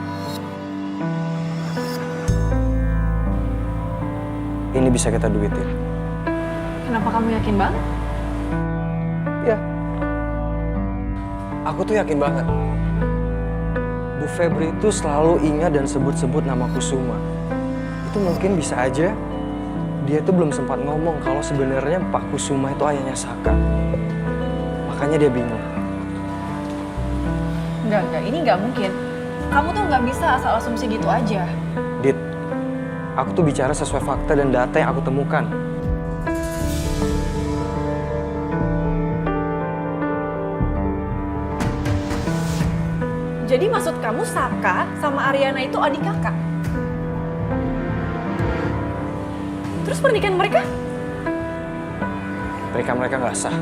Ini bisa kita duitin. Kenapa kamu yakin banget? Ya, aku tuh yakin banget. Bu Febri itu selalu ingat dan sebut-sebut nama Kusuma. Itu mungkin bisa aja dia tuh belum sempat ngomong kalau sebenarnya Pak Kusuma itu ayahnya Saka. Makanya dia bingung. Enggak, ini nggak mungkin. Kamu tuh nggak bisa asal asumsi gitu aja. Dit, aku tuh bicara sesuai fakta dan data yang aku temukan. Jadi maksud kamu Saka sama Ariana itu adik kakak? Terus pernikahan mereka? Mereka nggak sah.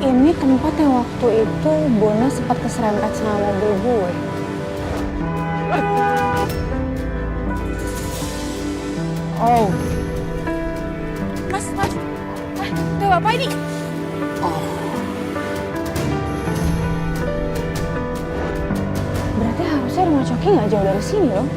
Ini tempat yang waktu itu Bona sempat keserempet sama mobil gue. Oh. Mas. Itu apa ini? Oh. Berarti harusnya rumah Coki nggak jauh dari sini loh.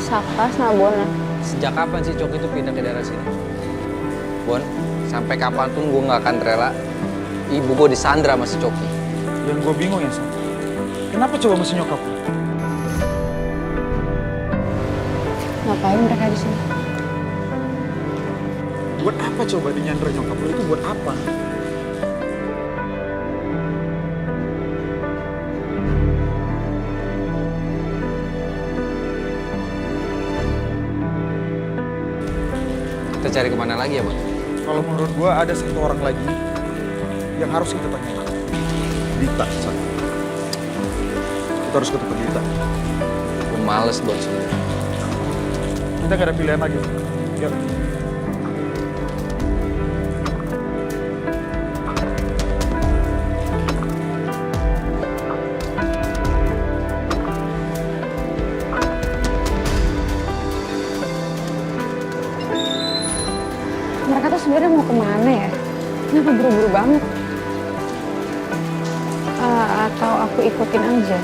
Saka sama Bona. Sejak kapan sih Coki itu pindah ke daerah sini? Bon, sampai kapanpun gue nggak akan rela ibu gue disandra sama si Coki. Yang gue bingung ya, Sam. Kenapa coba mesti nyokap lu? Ngapain mereka di sini? Buat apa coba dinyandra nyokap lu itu buat apa? Kita cari kemana lagi ya, Bang? Kalau menurut gue ada satu orang lagi yang harus kita tanya. Dita, Sam. Kita harus ketemu Dita. Gue males buat sebenarnya. Kita gak ada pilihan lagi. Yuk. Mereka tuh sebenarnya mau kemana ya? Kenapa buru-buru banget? Atau aku ikutin aja?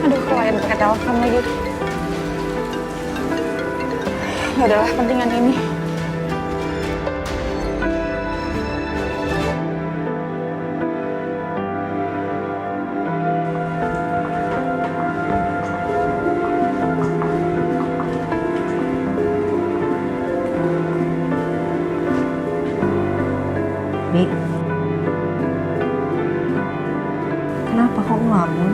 Aduh, klien pakai telepon lagi. Ya udahlah, pentingan ini. Dik, kenapa kok ngelamun?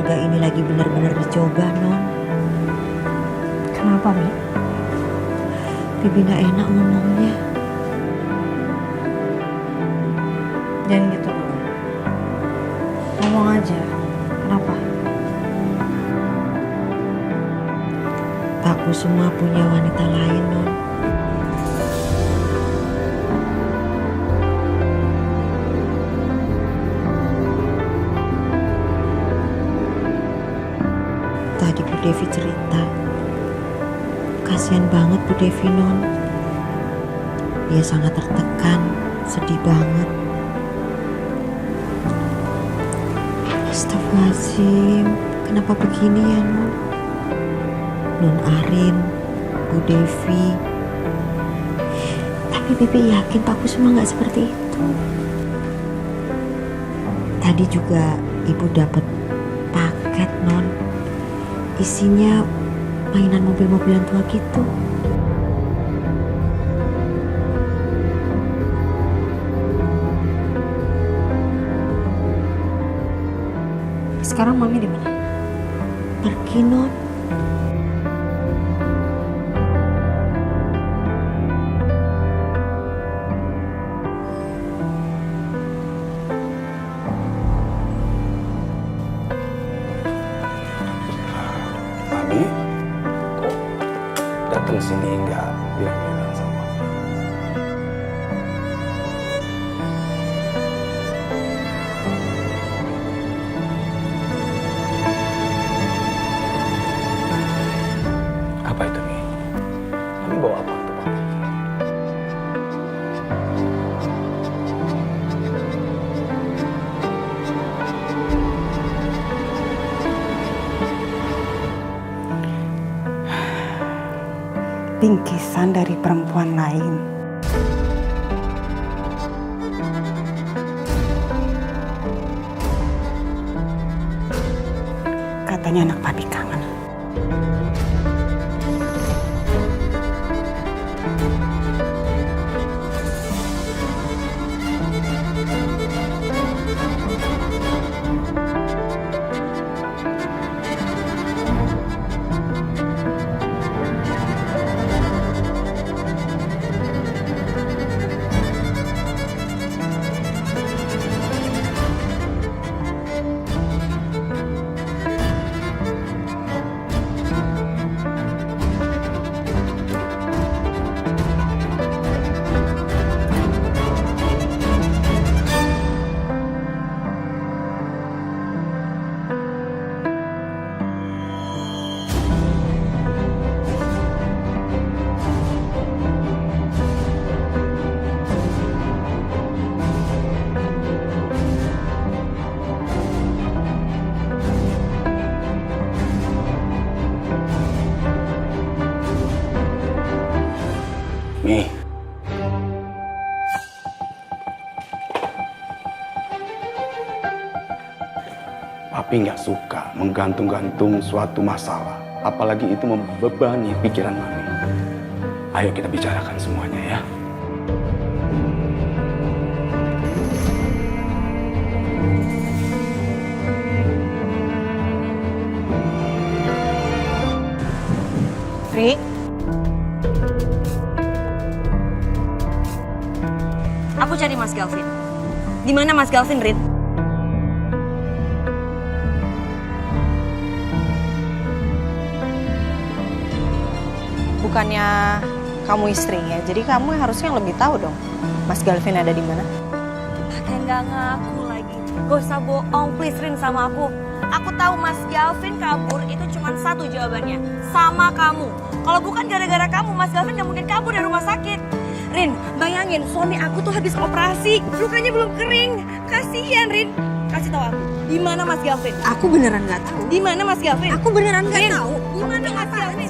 keluarga ini lagi benar-benar dicoba, Non. Kenapa, Mi? Bibi gak enak ngomongnya. Jangan gitu. Ngomong aja. Kenapa? Pak Kusuma punya wanita lain, Non. Tadi Bu Devi cerita. Kasihan banget Bu Devi, Non. Dia sangat tertekan, sedih banget. Astagfirullahaladzim, kenapa begini ya, Non? Non Arin, Bu Devi. Tapi Bibi yakin Pak Kusuma gak seperti itu. Tadi juga Ibu dapat paket, Non. Isinya mainan mobil-mobilan tua gitu. Sekarang Mami di mana? Pergi, Non. Mami, kok datang sini nggak bilang-bilang sama Mami? Apa itu, Mi? Mami bawa apa untuk Mami? Bingkisan dari perempuan lain. Katanya anak papi kangen. Mi, papi nggak suka menggantung-gantung suatu masalah, apalagi itu membebani pikiran Mami. Ayo kita bicarakan semuanya ya. Ri, aku cari Mas Galvin. Di mana Mas Galvin, Rin? Bukannya kamu istrinya, jadi kamu yang harusnya lebih tahu dong Mas Galvin ada di mana. Pakai nggak ngaku lagi. Gak usah bohong, please Rin sama aku. Aku tahu Mas Galvin kabur itu cuma satu jawabannya, sama kamu. Kalau bukan gara-gara kamu, Mas Galvin nggak mungkin kabur dari rumah sakit. Rin, bayangin suami aku tuh habis operasi, lukanya belum kering. Kasihan Rin. Kasih tahu aku, di mana Mas Galvin? Aku beneran nggak tahu. Di mana Mas Galvin? Aku beneran nggak tahu. Di mana Mas Galvin?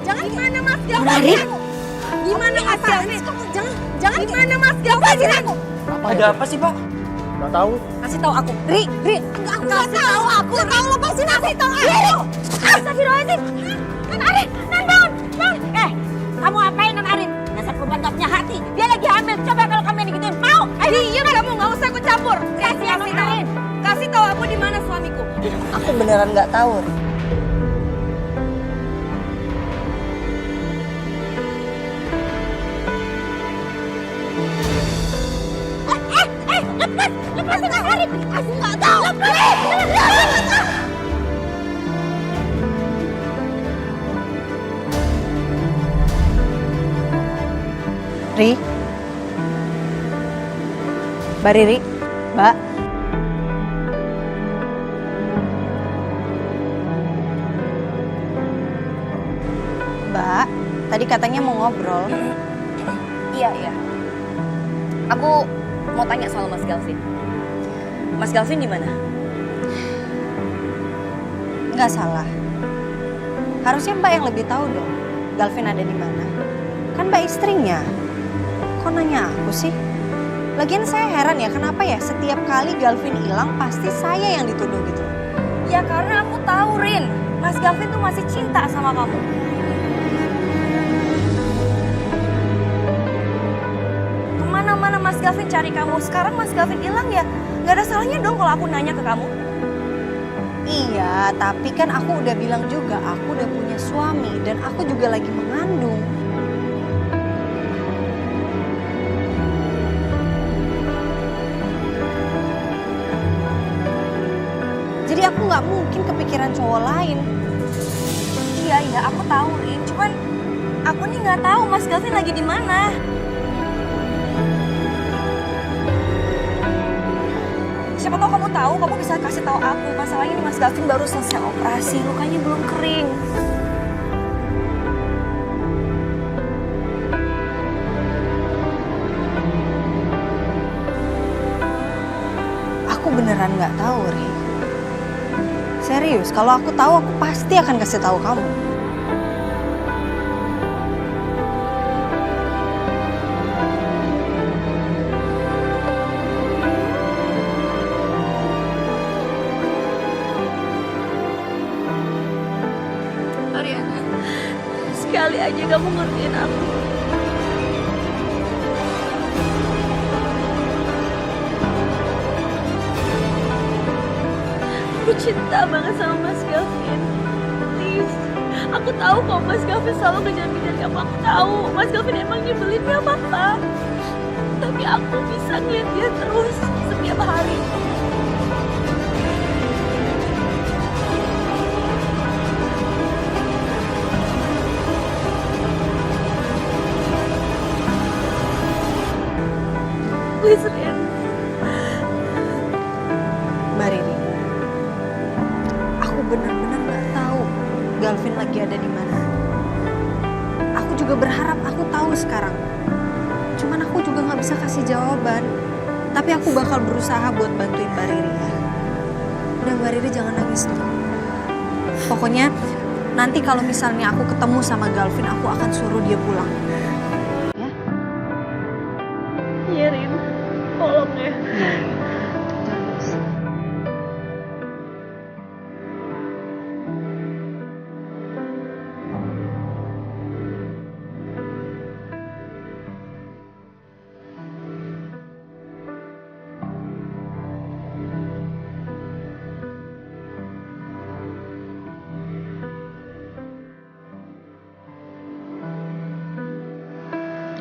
Jangan. Di mana Mas Galvin? Rin. Di mana Mas Galvin? Jangan. Di mana Mas Galvin? aku. Ada apa sih, Pak? Nggak tahu. Kasih tahu aku. Ri. Aku nggak tahu. Aku nggak tahu, lepasin aku. Kasih tahu aku. Astagfirullahaladzim. Nan Arin, Nan bangun. Kamu ngapain Nan Arin? Dasar perempuan gak punya hati. Dia lagi hamil. Coba kalau kamu yang digituin. Mau? Diam kamu, gak usah ikut campur. Kasih tahu aku di mana suamiku. Aku bener beneran nggak tahu. Lepasin aku, Rin. Aku nggak tahu. Lepasin. Ri. Mbak Riri. Mbak. Mbak, tadi katanya mau ngobrol. Iya. Aku mau tanya soal Mas Galvin. Mas Galvin di mana? Nggak salah. Harusnya Mbak yang lebih tahu dong. Galvin ada di mana? Kan Mbak istrinya. Kok nanya aku sih? Lagian saya heran ya, kenapa ya setiap kali Galvin hilang pasti saya yang dituduh gitu. Ya karena aku tahu, Rin. Mas Galvin tuh masih cinta sama kamu. Kemana-mana Mas Galvin cari kamu. Sekarang Mas Galvin hilang ya, nggak ada salahnya dong kalau aku nanya ke kamu. Iya, tapi kan aku udah bilang juga aku udah punya suami dan aku juga lagi mengandung. Jadi aku nggak mungkin kepikiran cowok lain. Iya, aku tahu, Rin. Cuman aku nih nggak tahu Mas Galvin lagi di mana. Siapa tahu kamu tahu, kamu bisa kasih tahu aku. Masalahnya nih Mas Galvin baru selesai operasi, lukanya belum kering. Aku beneran nggak tahu, Rin. Serius, kalau aku tahu aku pasti akan kasih tahu kamu. Ariana, sekali aja kamu ngertiin aku. Aku cinta banget sama Mas Galvin. Please, aku tahu kok Mas Galvin selalu ngejar-ngejar kamu. Aku tahu Mas Galvin emang nyebelin, gak apa-apa. Tapi aku bisa ngeliat dia terus setiap hari. Please, Rin. Mbak Riri, aku benar-benar nggak tahu Galvin lagi ada di mana. Aku juga berharap aku tahu sekarang. Cuman aku juga nggak bisa kasih jawaban. Tapi aku bakal berusaha buat bantuin Mbak Riri ya. Udah Mbak Riri jangan nangis dong. Pokoknya nanti kalau misalnya aku ketemu sama Galvin, aku akan suruh dia pulang. Ya? Iya Rin, tolong ya.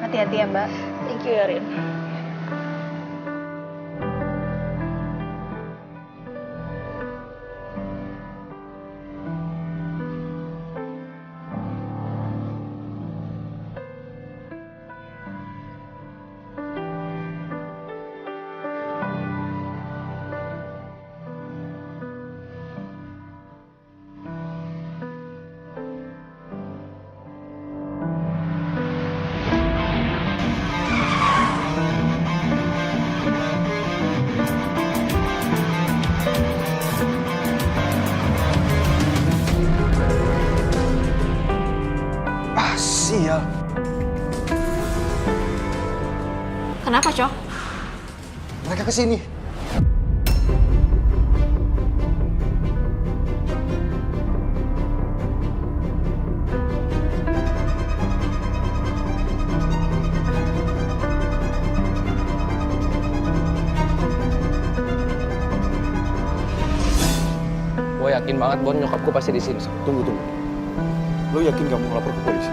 Hati-hati ya Mbak. Thank you ya Rin. Sial. Kenapa, Cok? Mereka kesini. Gue yakin yakin banget Bon nyokap gue pasti di sini. Tunggu. Lo yakin kamu ngelapor ke polisi?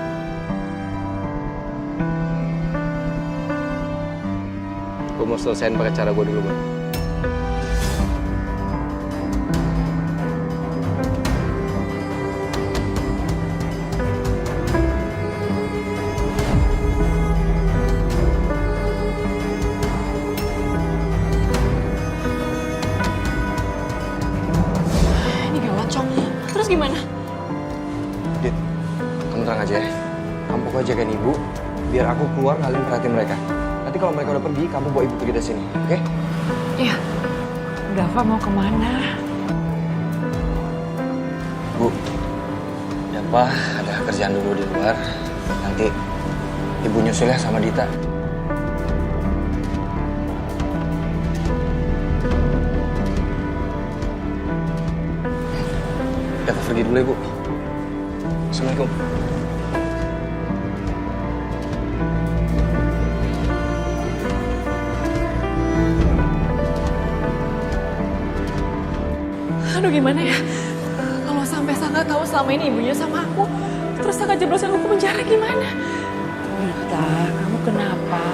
Gue mau selesaiin pakai cara gue dulu, Bon. Ini gawat, Cong. Terus gimana? Dit, kamu tenang aja ya. Kamu pokoknya jagain ibu, biar aku keluar ngalihin perhatian mereka. Nanti kalau mereka udah pergi, kamu bawa ibu pergi dari sini, oke? Iya. Dava mau kemana? Bu, Dava ada kerjaan dulu di luar. Nanti ibu nyusul ya sama Dita. Dava pergi dulu ya, Bu. Assalamualaikum. Aduh gimana ya? Kalau sampai Saka tahu selama ini ibunya sama aku, terus Saka jeblosin aku ke penjara gimana? Dita, kamu kenapa?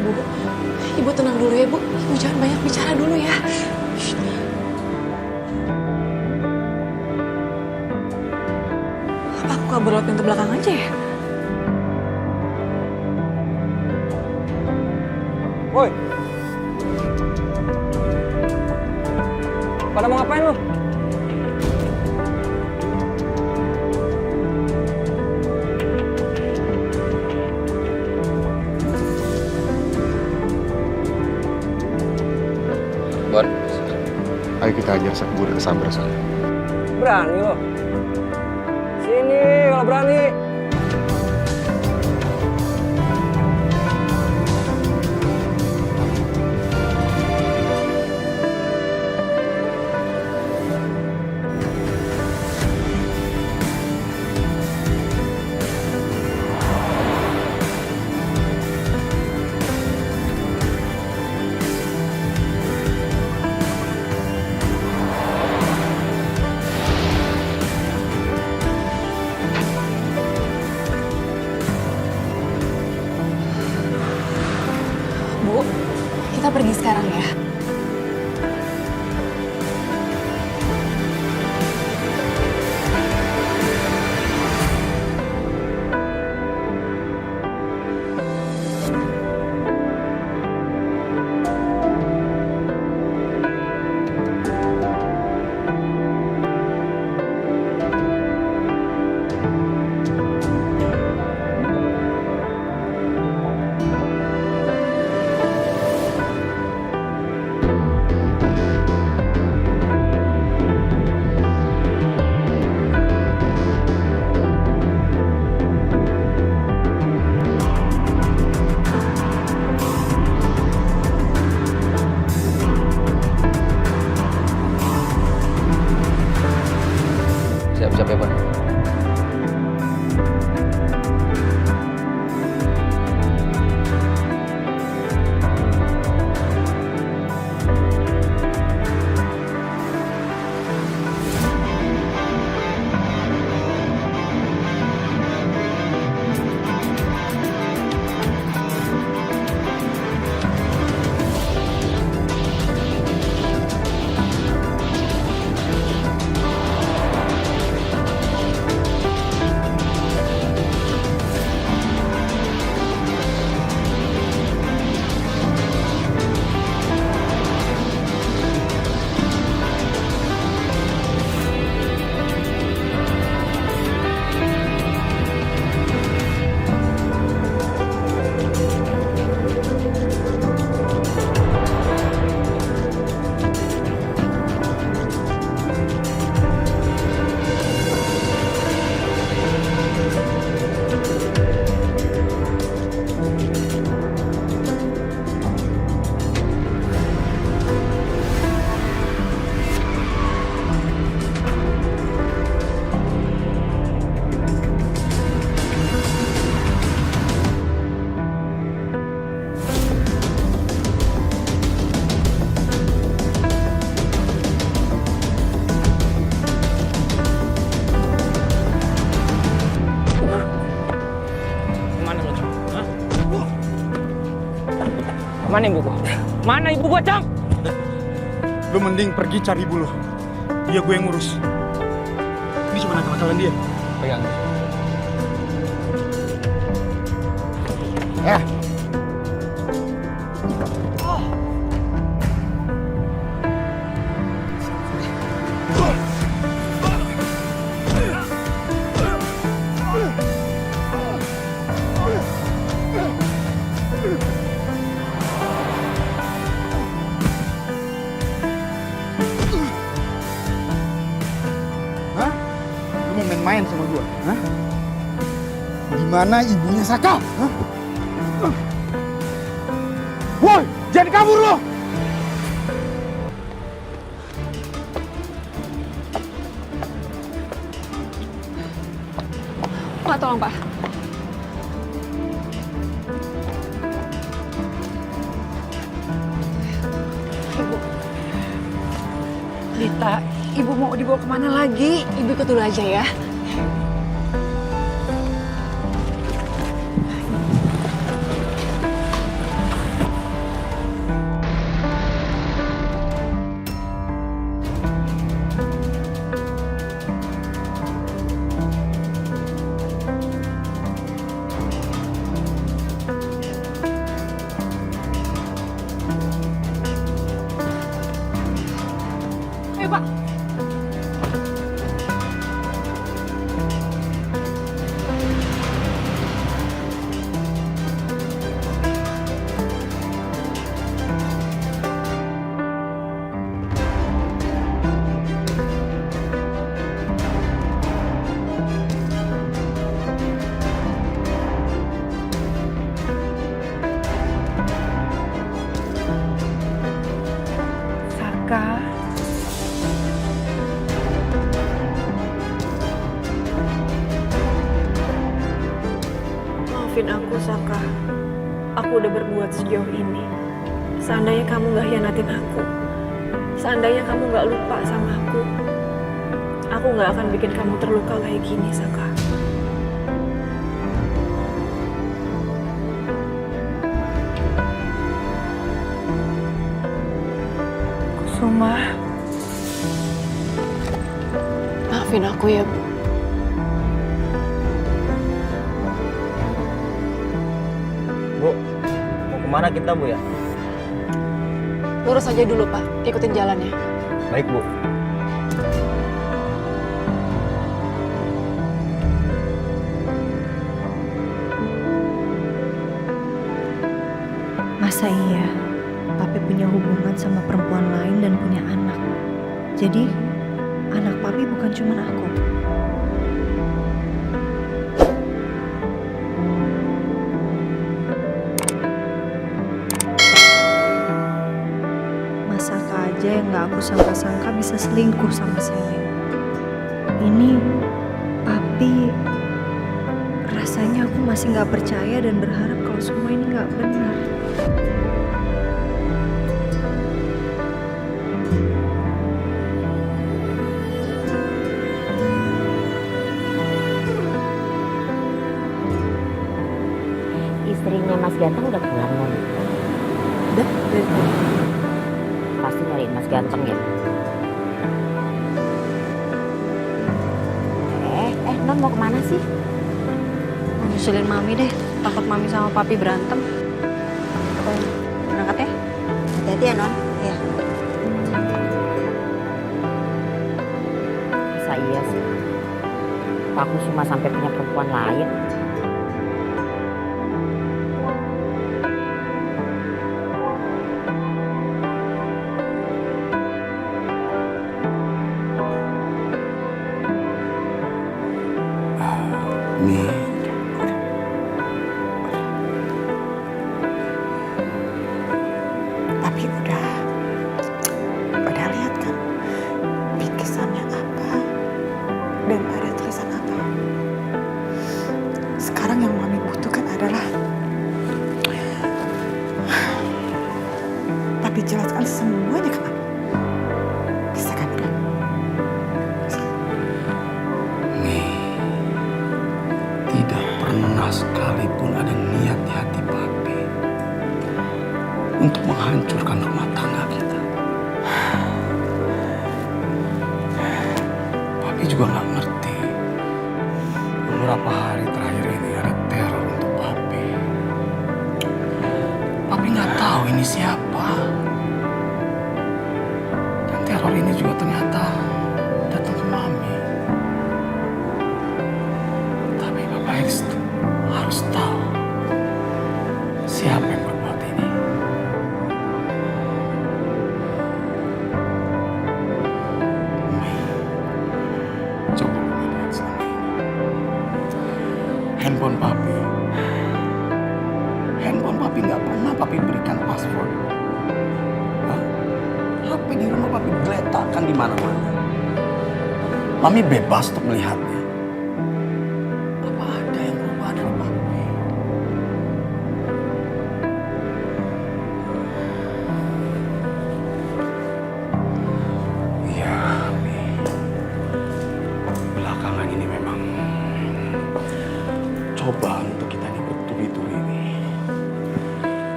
Bu, ibu tenang dulu ya, Bu. Ibu jangan banyak bicara dulu ya. Shh. Apa aku kabur lewat pintu belakang aja ya? Woi. Pada mau ngapain lu? Bon. Ayo kita ajar sak, gue udah kesabar soalnya. Berani lo. Sini kalau berani. Bu, kita pergi sekarang ya. Siap-siap ya, Bon. Mana ibu gua? Mana ibu gua, Cang? Lu mending pergi cari ibu lu. Dia gue yang ngurus. Ini cuma nakal-nakalan dia. Pegang. Ya. Hah? Lu mau main-main sama gua? Hah? Gimana ibunya Saka? Hah? Woi, jangan kabur lo! Pak, tolong Pak. Ibu. Dita, Ibu mau dibawa kemana lagi? Ibu ikut dulu aja ya. Ayo Pak. Saka. Maafin aku, Saka. Aku udah berbuat sejauh ini. Seandainya kamu gak hianatin aku, seandainya kamu gak lupa sama aku gak akan bikin kamu terluka kayak gini, Saka. Kusuma, maafin aku ya, Bu. Bu, mau kemana kita, Bu ya? Lurus aja dulu, Pak. Ikutin jalannya. Baik, Bu. Masa iya Papi punya hubungan sama perempuan lain dan punya anak? Jadi anak Papi bukan cuma aku. Mas Saka aja yang gak aku sangka-sangka bisa selingkuh sama Selin. Ini Papi, rasanya aku masih gak percaya dan berharap kalau semua ini gak benar. Istrinya Mas Ganteng udah pulang non? Udah. Pasti nyariin Mas Ganteng ya? Non mau kemana sih? Mau nyusulin Mami deh. Takut Mami sama Papi berantem. Berangkat ya? Hati-hati ya non. Iya. Masa iya sih? Aku cuma sampai punya perempuan lain. Mi. Tapi udah lihat kan bingkisannya apa dan ada tulisan apa. Sekarang yang Mami butuhkan adalah Papi jelaskan semuanya ke Mami. Bisa kan? Tidak pernah sekalipun ada niat di hati Papi untuk menghancurkan rumah tangga kita. Papi juga nggak ngerti. Beberapa hari terakhir ini ada teror untuk Papi. Papi nggak tahu ini siapa. Dan teror ini juga ternyata datang ke Mami. Tapi Papa harus tahu siapa yang berbuat ini. Coba lihat selama ini. Handphone Papi nggak pernah Papi berikan password. HP di rumah Papi diletakkan di mana-mana. Mami bebas untuk melihatnya. Apa ada yang berubah dari Papi? Iya, Mi. Belakangan ini memang cobaan untuk kita ini bertubi-tubi ini.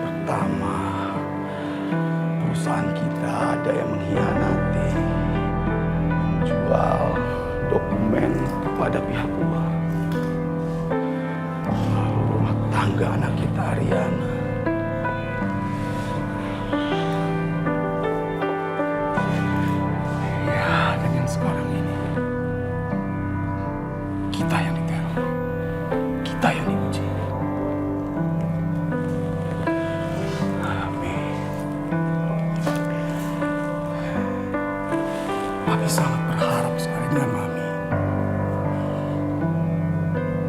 Pertama, perusahaan kita ada yang mengkhianati, menjual dokumen kepada pihak luar. Lalu rumah tangga anak kita Ariana. Ya, dan yang sekarang ini kita yang diteror, kita yang diuji. Papi sangat berharap sekali dengan Mami.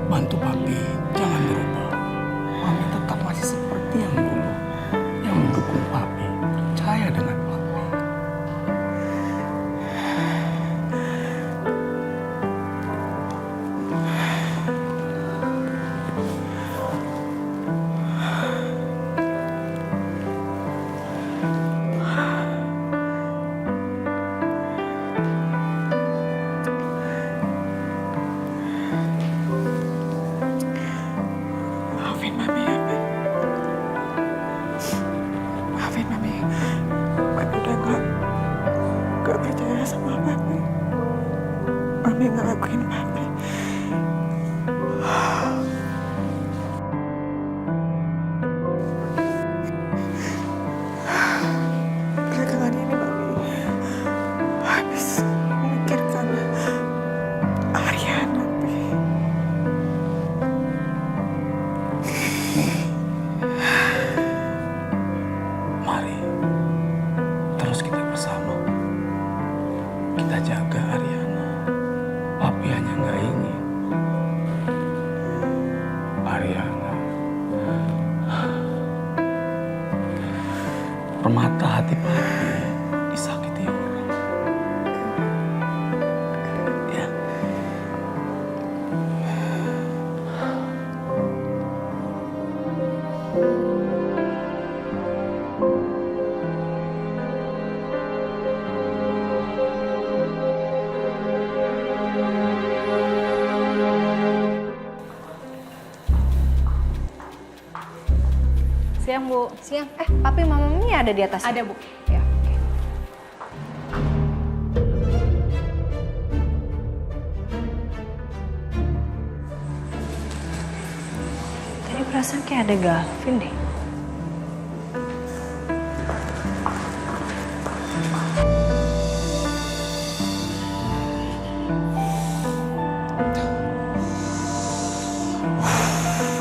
Bantu Papi, jangan berubah. Mami tetap masih seperti yang dulu. Yang mendukung Papi, percaya dengan Papi. Maafin Mami ya, Mami. Maafin Mami. Mami udah gak percaya sama Mami. Mami ngelakuin Mami. Belakangan ini Mami habis memikirkan Ariana, Pi. Mari terus kita bersama. Kita jaga Ariana. Papi hanya nggak ingin Ariana, permata hati Papi, disakiti orang. Ya. Siang, Bu. Siang. Papi Mama Mimi ada di atas? Ada, Bu. Ya, oke. Tadi perasaan kayak ada Gavin deh.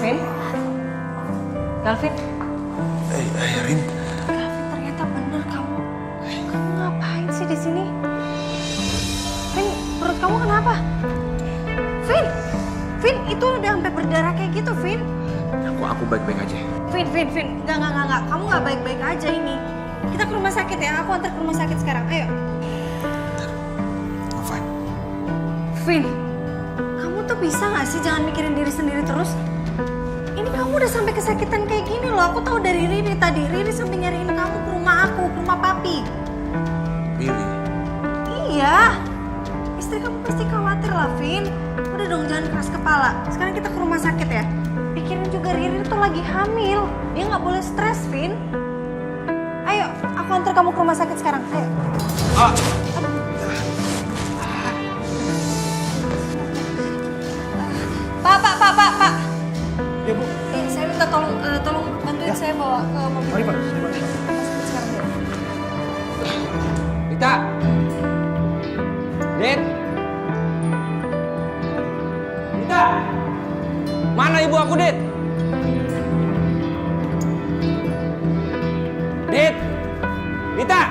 Vin? Galvin? Rin. Gavin, ternyata bener kamu. Kamu ngapain sih di sini? Vin, perut kamu kenapa? Vin, itu udah sampai berdarah kayak gitu, Vin. Aku baik-baik aja. Vin, enggak. Kamu nggak baik-baik aja ini. Kita ke rumah sakit ya. Aku antar ke rumah sakit sekarang. Ayo. Fine. Vin, kamu tuh bisa nggak sih jangan mikirin diri sendiri terus? Ini kamu udah sampai kesakitan kayak gini loh. Aku tahu dari Riri tadi. Riri sampai nyariin kamu ke rumah aku, ke rumah papi. Riri? Iya. Istri kamu pasti khawatir lah, Vin. Udah dong, jangan keras kepala. Sekarang kita ke rumah sakit ya. Pikirin juga Riri tuh lagi hamil. Dia nggak boleh stres, Vin. Ayo, aku antar kamu ke rumah sakit sekarang. Ayo. Pak. Ya, Bu. Saya minta tolong bantuin saya bawa ke mobil. Mari, Pak. Sekarang ya. Rita! Dit! Rita! Mana ibu aku, Dit? Dit! Rita!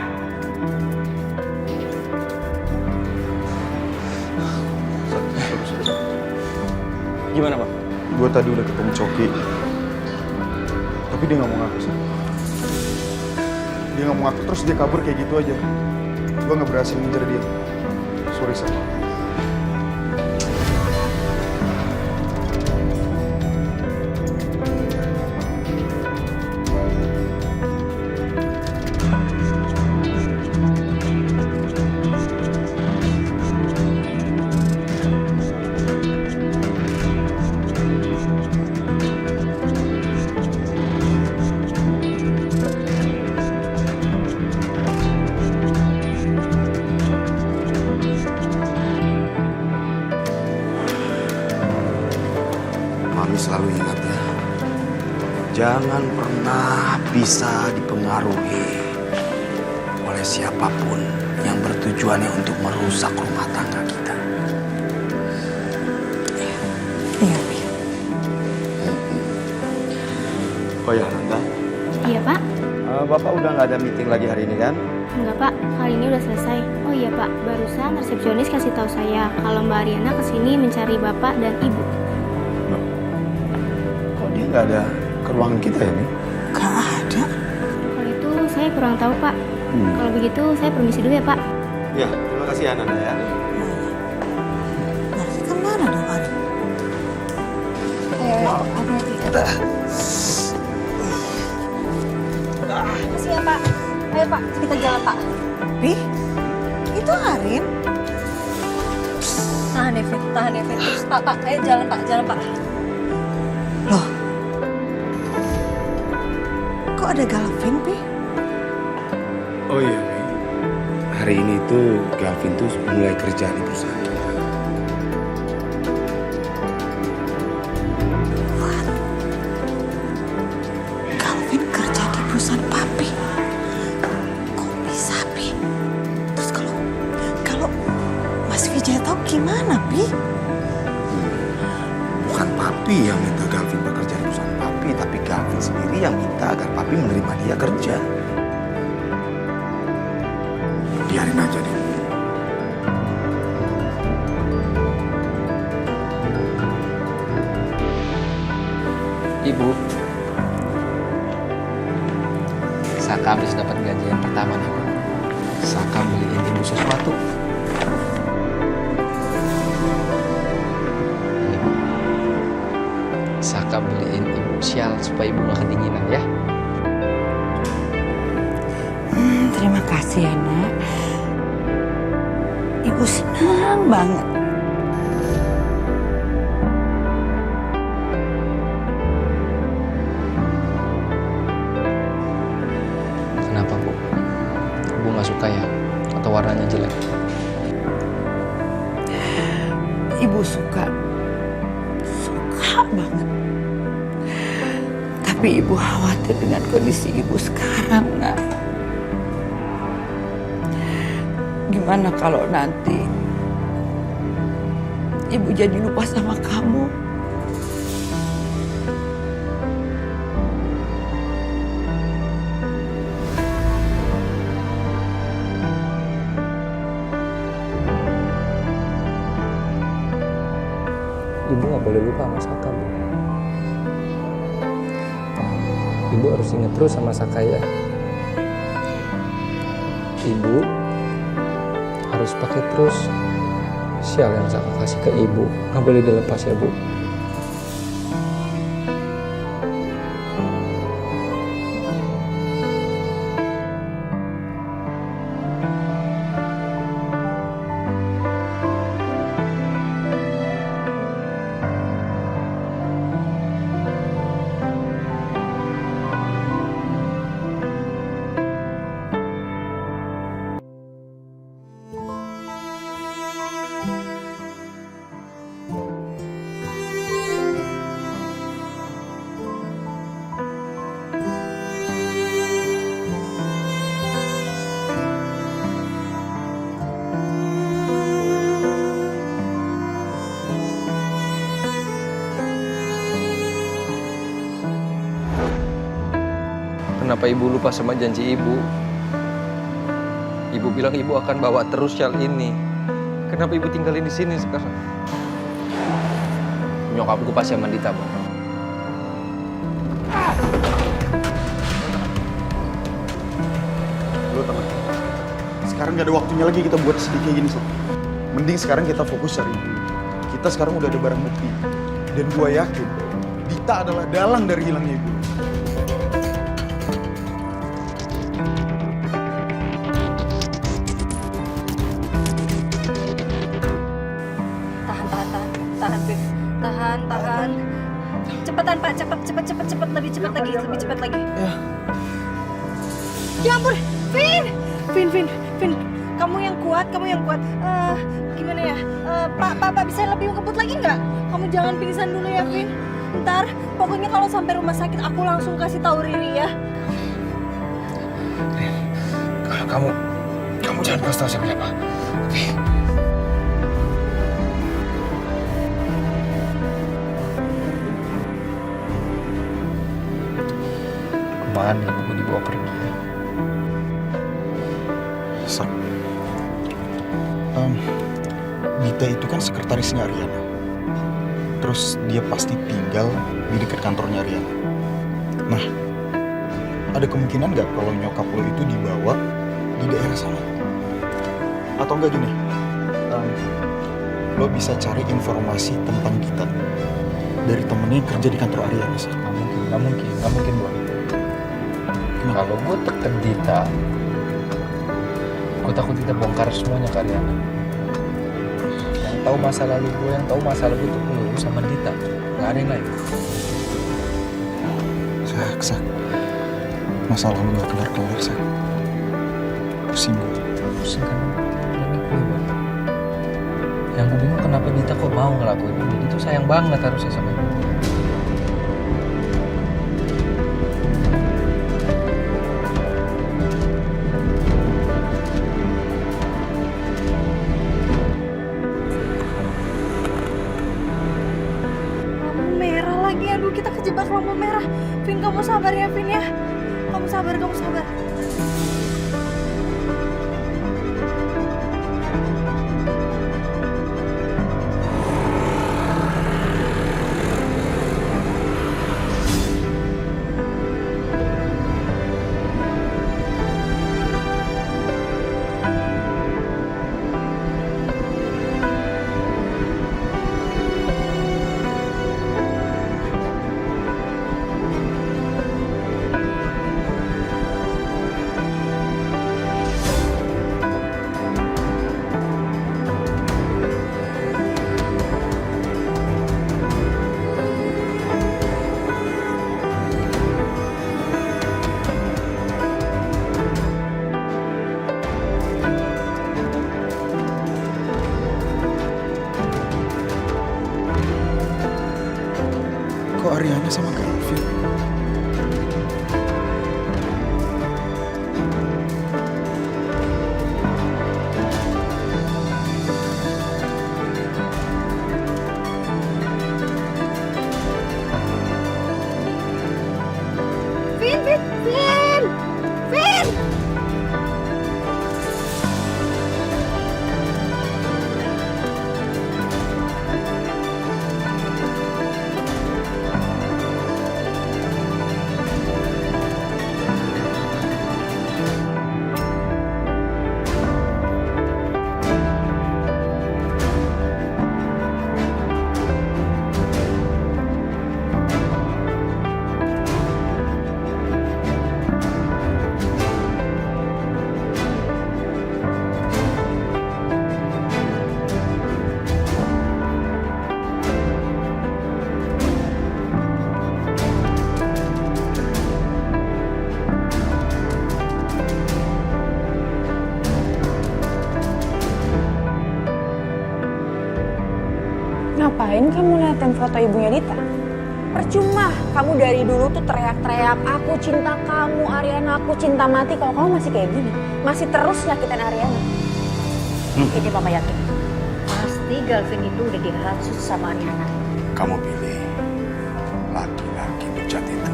Gimana, Pak? Gue tadi udah ketemu Coki. Tapi dia nggak mau ngaku sih. Dia nggak mau ngaku terus dia kabur kayak gitu aja. Gue nggak berhasil ngejar dia. Sorry, Sama. Mami selalu ingat ya, jangan pernah bisa dipengaruhi oleh siapapun yang bertujuannya untuk merusak rumah tangga kita. Iya. Oh ya, Nanda. Iya, Pak. Bapak udah nggak ada meeting lagi hari ini kan? Enggak, Pak. Kali ini udah selesai. Oh iya, Pak. Barusan resepsionis kasih tahu saya kalau Mbak Ariana kesini mencari Bapak dan Ibu. Kok dia nggak ada ke ruangan kita ya, Mi? Gak ada. Kalau itu saya kurang tahu, Pak. Kalau begitu saya permisi dulu ya, Pak. Ya, terima kasih ya, Nanda ya. Nah, kemana dong, Ari? Ayo, hati-hati. Makasih ya, Pak. Ayo, Pak. Kita jalan, Pak. Pi, itu Arin. Tahan ya, Fit. Terus, Pak. Ayo jalan, Pak. Loh, kok ada Galvin, Pi? Oh iya, Mi. Hari ini tuh Galvin tuh mulai kerja di perusahaan kita. Galvin kerja di perusahaan papi. Kok bisa, Pi? Terus kalau Mas Vijay tahu gimana, Pi? Bukan papi yang minta Galvin bekerja di perusahaan papi, tapi Galvin sendiri yang minta agar papi menerima dia kerja. Biarin aja deh. Ibu, Saka habis dapat gajian pertama nih, Bu. Saka beliin Ibu sesuatu. Ibu, Saka beliin Ibu sial supaya Ibu gak kedinginan ya. Terima kasih ya, Nak. Ibu senang banget. Kenapa, Bu? Ibu gak suka ya? Atau warnanya jelek? Ibu suka banget. Tapi Ibu khawatir dengan kondisi Ibu sekarang, Nak. Gimana kalau nanti Ibu jadi lupa sama kamu? Ibu gak boleh lupa sama Saka, Bu. Ibu harus ingat terus sama Saka ya. Ibu harus pakai terus sial yang Saka kasih ke Ibu. Gak boleh dilepas ya, Bu. Kenapa ibu lupa sama janji ibu? Ibu bilang ibu akan bawa terus Syal ini. Kenapa ibu tinggalin di sini sekarang? Nyokapku pasti sama Dita, Bang. Lo tenang. Sekarang gak ada waktunya lagi kita buat sedih kayak gini, Sob. Mending sekarang kita fokus cari ibu. Kita sekarang udah ada barang bukti. Dan gue yakin, Dita adalah dalang dari hilangnya ibu. Tahan, Vin. Tahan. Cepetan, Pak. Cepet. Lebih cepet lagi. Ya ampun, Vin. Kamu yang kuat. Gimana ya? Pak, bisa lebih ngebut lagi nggak? Kamu jangan pingsan dulu ya, Vin. Ntar, pokoknya kalau sampai rumah sakit, aku langsung kasih tahu Riri ya. Kamu jangan kasih tahu siapa-siapa. Oke. Kemana ibu dibawa pergi ya? Sak. Dita itu kan sekretarisnya Ariana. Terus dia pasti tinggal di dekat kantornya Ariana. Nah, ada kemungkinan nggak kalau nyokap lo itu dibawa di daerah sana? Atau enggak gini, lo bisa cari informasi tentang Dita dari temennya yang kerja di kantor Ariana, Sak. Nggak mungkin, Bang. Kalau gue teken Dita, gue takut Dita bongkar semuanya ke Ariana. Yang tahu masa lalu gue, tuh lu sama Dita. Gak ada yang lain. Sak. Masalah lo gak kelar-kelar, Sak. Pusing kan? Ini gue, Bang. Yang gue bingung kenapa Dita kok mau ngelakuin ini. Dia tuh sayang banget harusnya sama gue. Aduh, kita kejebak lampu merah. Vin, kamu sabar ya, Vin ya. Kamu sabar. Kok Ariana sama Gavin? Vin! Ngapain kamu liatin foto ibunya Dita? Percuma, kamu dari dulu tuh teriak-teriak, aku cinta kamu, Ariana, aku cinta mati. Kalau kamu masih kayak gini, masih terus nyakitin Ariana. Ini Mama yakin, pasti Galvin itu udah dihasut sama Ariana. Kamu pilih laki-laki bejat itu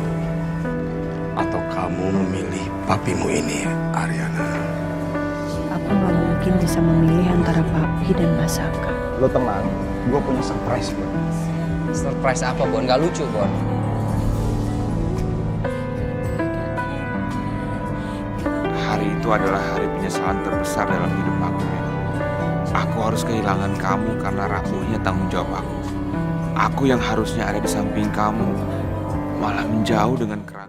atau kamu memilih papimu ini, Ariana? Aku nggak mungkin bisa memilih antara papi dan Mas Saka. Lo tenang, gue punya surprise buat lo. Surprise apa, Bon? Gak lucu, Bon. Hari itu adalah hari penyesalan terbesar dalam hidup aku, Ben. Aku harus kehilangan kamu karena rapuhnya tanggung jawab aku. Aku yang harusnya ada di samping kamu, malah menjauh dengan keras.